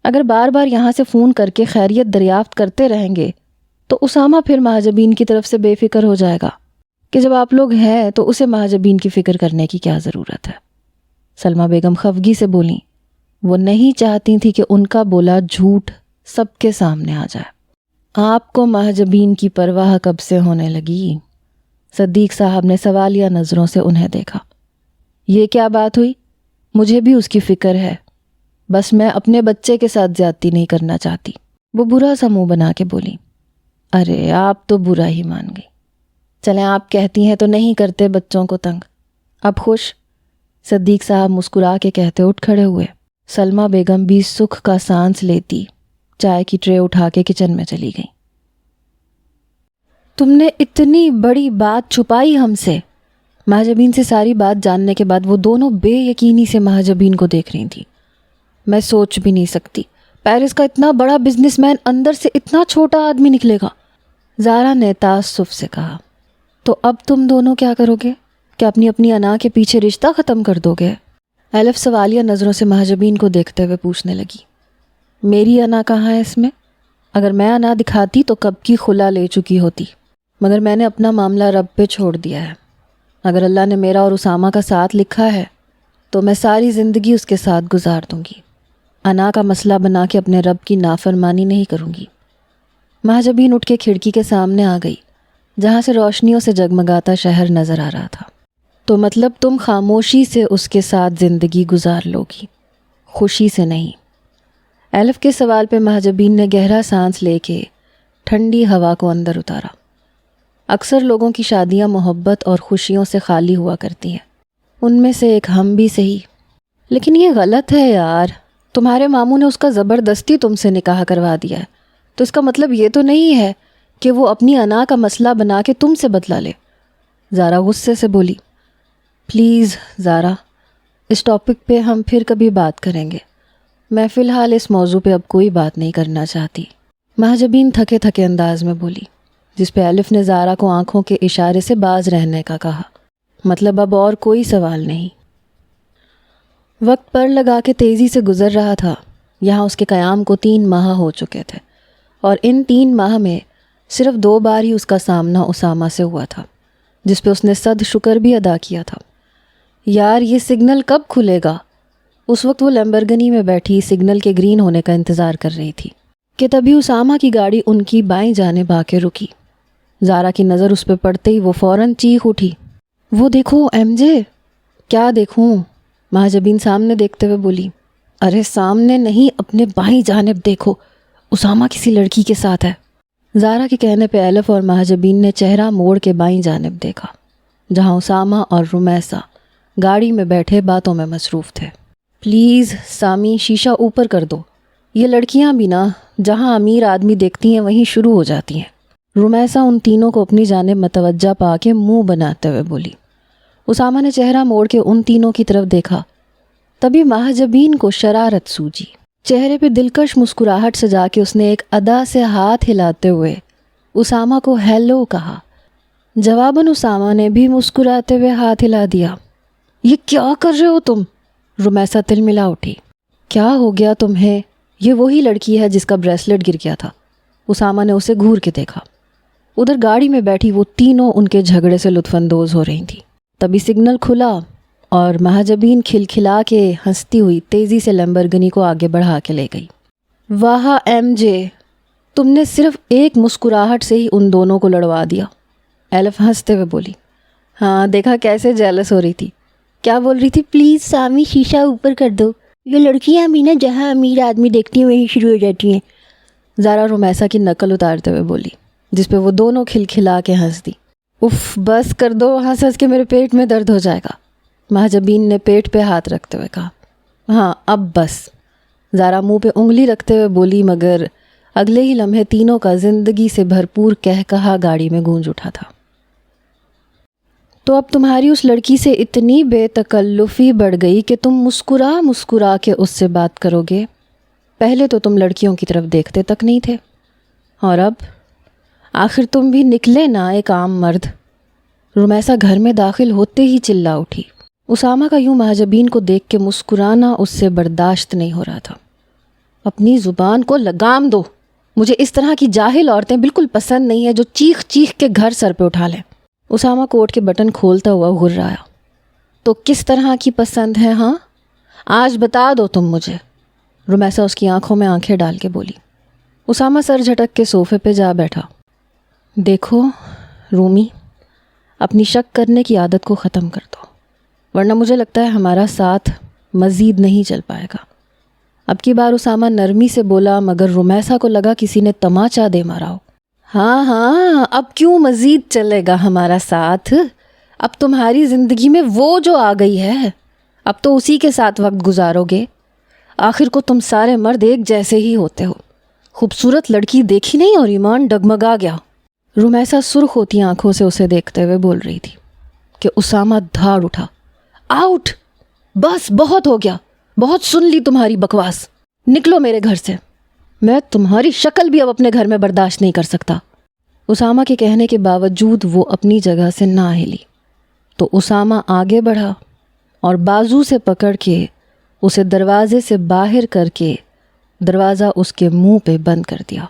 اگر بار بار یہاں سے فون کر کے خیریت دریافت کرتے رہیں گے تو اسامہ پھر مہاجبین کی طرف سے بے فکر ہو جائے گا کہ جب آپ لوگ ہیں تو اسے مہاجبین کی فکر کرنے کی کیا ضرورت ہے۔ سلمہ بیگم خفگی سے بولیں۔ وہ نہیں چاہتی تھی کہ ان کا بولا جھوٹ سب کے سامنے آ جائے۔ آپ کو مہاجبین کی پرواہ کب سے ہونے لگی؟ صدیق صاحب نے سوالیہ نظروں سے انہیں دیکھا۔ یہ کیا بات ہوئی؟ مجھے بھی اس کی فکر ہے، بس میں اپنے بچے کے ساتھ زیادتی نہیں کرنا چاہتی۔ وہ برا سا منہ بنا کے بولی۔ ارے آپ تو برا ہی مان گئی۔ چلیں آپ کہتی ہیں تو نہیں کرتے بچوں کو تنگ۔ اب خوش؟ صدیق صاحب مسکرا کے کہتے اٹھ کھڑے ہوئے۔ سلمہ بیگم بھی سکھ کا سانس لیتی چائے کی ٹرے اٹھا کے کچن میں چلی گئی۔ تم نے اتنی بڑی بات چھپائی ہم سے؟ مہاجبین سے ساری بات جاننے کے بعد وہ دونوں بے یقینی سے مہاجبین کو دیکھ رہی تھیں۔ میں سوچ بھی نہیں سکتی پیرس کا اتنا بڑا بزنس مین اندر سے اتنا چھوٹا آدمی نکلے گا، زارا نے تعصب سے کہا۔ تو اب تم دونوں کیا کرو گے؟ کیا اپنی اپنی انا کے پیچھے رشتہ ختم کر دو گے؟ ایلف سوالیہ نظروں سے مہاجبین کو دیکھتے ہوئے پوچھنے لگی۔ میری انا کہاں ہے اس میں؟ اگر میں انا دکھاتی تو کب کی خلا لے چکی ہوتی، مگر میں نے اپنا معاملہ رب پہ چھوڑ دیا ہے۔ اگر اللہ نے میرا اور اسامہ کا ساتھ لکھا ہے تو میں ساری زندگی اس کے ساتھ گزار دوں گی۔ انا کا مسئلہ بنا کے اپنے رب کی نافرمانی نہیں کروں گی۔ مہاجبین اٹھ کے کھڑکی کے سامنے آ گئی جہاں سے روشنیوں سے جگمگاتا شہر نظر آ رہا تھا۔ تو مطلب تم خاموشی سے اس کے ساتھ زندگی گزار لو گی، خوشی سے نہیں؟ ایلف کے سوال پہ مہاجبین نے گہرا سانس لے کے ٹھنڈی ہوا کو اندر اتارا۔ اکثر لوگوں کی شادیاں محبت اور خوشیوں سے خالی ہوا کرتی ہیں، ان میں سے ایک ہم بھی سہی۔ لیکن یہ غلط ہے یار، تمہارے ماموں نے اس کا زبردستی تم سے نکاح کروا دیا ہے، تو اس کا مطلب یہ تو نہیں ہے کہ وہ اپنی انا کا مسئلہ بنا کے تم سے بدلا لے۔ زارا غصے سے بولی۔ پلیز زارا، اس ٹاپک پہ ہم پھر کبھی بات کریں گے، میں فی الحال اس موضوع پہ اب کوئی بات نہیں کرنا چاہتی، مہاجبین تھکے تھکے انداز میں بولی، جس پہ ایلف نے زارا کو آنکھوں کے اشارے سے باز رہنے کا کہا۔ مطلب اب اور کوئی سوال نہیں۔ وقت پر لگا کے تیزی سے گزر رہا تھا۔ یہاں اس کے قیام کو 3 ماہ ہو چکے تھے، اور ان 3 ماہ میں صرف 2 بار ہی اس کا سامنا اسامہ سے ہوا تھا، جس پہ اس نے 100 شکر بھی ادا کیا تھا۔ یار یہ سگنل کب کھلے گا؟ اس وقت وہ لیمبرگنی میں بیٹھی سگنل کے گرین ہونے کا انتظار کر رہی تھی کہ تبھی اسامہ کی گاڑی ان کی بائیں جانب آ کے رکی۔ زارا کی نظر اس پہ پڑتے ہی وہ فوراً چیخ اٹھی، وہ دیکھو ایم جے۔ کیا دیکھوں؟ مہاجبین سامنے دیکھتے ہوئے بولی۔ ارے سامنے نہیں، اپنے بائیں جانب دیکھو، اسامہ کسی لڑکی کے ساتھ ہے۔ زارا کے کہنے پہ الف اور مہاجبین نے چہرہ موڑ کے بائیں جانب دیکھا، جہاں اسامہ اور رمیسہ گاڑی میں بیٹھے باتوں میں مصروف تھے۔ پلیز سامی شیشہ اوپر کر دو، یہ لڑکیاں بھی نا جہاں امیر آدمی دیکھتی ہیں وہیں شروع ہو جاتی ہیں۔ رمیسہ ان تینوں کو اپنی جانب متوجہ پا کے منہ بناتے ہوئے بولی۔ اسامہ نے چہرہ موڑ کے ان تینوں کی طرف دیکھا، تبھی مہاجبین کو شرارت سوجی۔ چہرے پہ دلکش مسکراہٹ سجا کے اس نے ایک ادا سے ہاتھ ہلاتے ہوئے اسامہ کو ہیلو کہا۔ جواباً اسامہ نے بھی مسکراتے ہوئے ہاتھ ہلا دیا۔ یہ کیا کر رہے ہو تم؟ رمیسہ تلملا اٹھی۔ کیا ہو گیا تمہیں؟ یہ وہی لڑکی ہے جس کا بریسلٹ گر گیا تھا۔ اسامہ نے اسے گھور کے دیکھا۔ ادھر گاڑی میں بیٹھی وہ تینوں ان کے جھگڑے سے لطف اندوز ہو رہی تھیں۔ تبھی سگنل کھلا اور مہاجبین کھلکھلا کے ہنستی ہوئی تیزی سے لیمبرگنی کو آگے بڑھا کے لے گئی۔ واہ ایم جے، تم نے صرف ایک مسکراہٹ سے ہی ان دونوں کو لڑوا دیا، الف ہنستے ہوئے بولی۔ ہاں دیکھا کیسے جیلس ہو رہی تھی۔ کیا بول رہی تھی؟ پلیز سامی شیشہ اوپر کر دو، یہ لڑکیاں بھی نا جہاں امیر آدمی دیکھتی ہیں وہیں شروع ہو جاتی ہیں۔ زارا رمیسہ کی نقل اتارتے ہوئے بولی، جس پہ وہ دونوں کھلکھلا کے ہنس دی۔ اف بس کر دو، ہنس ہنس کے میرے پیٹ میں درد ہو جائے گا، مہاجبین نے پیٹ پہ ہاتھ رکھتے ہوئے کہا۔ ہاں اب بس، زارا منہ پہ انگلی رکھتے ہوئے بولی، مگر اگلے ہی لمحے تینوں کا زندگی سے بھرپور کہا گاڑی میں گونج اٹھا تھا۔ تو اب تمہاری اس لڑکی سے اتنی بے تکلفی بڑھ گئی کہ تم مسکرا مسکرا کے اس سے بات کرو گے؟ پہلے تو تم لڑکیوں کی طرف دیکھتے تک نہیں تھے، اور اب آخر تم بھی نکلے نا ایک عام مرد۔ رمیسہ گھر میں داخل ہوتے ہی چلا اٹھی۔ اسامہ کا یوں مہاجبین کو دیکھ کے مسکرانا اس سے برداشت نہیں ہو رہا تھا۔ اپنی زبان کو لگام دو، مجھے اس طرح کی جاہل عورتیں بالکل پسند نہیں ہیں جو چیخ چیخ کے گھر سر پہ اٹھا لیں۔ اسامہ کوٹ کے بٹن کھولتا ہوا غرایا۔ تو کس طرح کی پسند ہے ہاں؟ آج بتا دو تم مجھے۔ رمیسہ اس کی آنکھوں میں آنکھیں ڈال کے بولی۔ اسامہ سر جھٹک کے صوفے پہ جا بیٹھا۔ دیکھو رومی، اپنی شک کرنے کی عادت کو ختم کر دو، ورنہ مجھے لگتا ہے ہمارا ساتھ مزید نہیں چل پائے گا۔ اب کی بار اسامہ نرمی سے بولا، مگر رمیسہ کو لگا کسی نے تماچا دے مارا ہو۔ ہاں اب کیوں مزید چلے گا ہمارا ساتھ؟ اب تمہاری زندگی میں وہ جو آ گئی ہے، اب تو اسی کے ساتھ وقت گزارو گے۔ آخر کو تم سارے مرد ایک جیسے ہی ہوتے ہو۔ خوبصورت لڑکی دیکھی نہیں اور ایمان ڈگمگا گیا۔ رمیسہ سرخ ہوتی آنکھوں سے اسے دیکھتے ہوئے بول رہی تھی کہ اسامہ دھاڑ اٹھا۔ آؤٹ! بس بہت ہو گیا، بہت سن لی تمہاری بکواس، نکلو میرے گھر سے، میں تمہاری شکل بھی اب اپنے گھر میں برداشت نہیں کر سکتا۔ اسامہ کے کہنے کے باوجود وہ اپنی جگہ سے نہ ہلی، تو اسامہ آگے بڑھا اور بازو سے پکڑ کے اسے دروازے سے باہر کر کے دروازہ اس کے منہ پہ بند کر دیا۔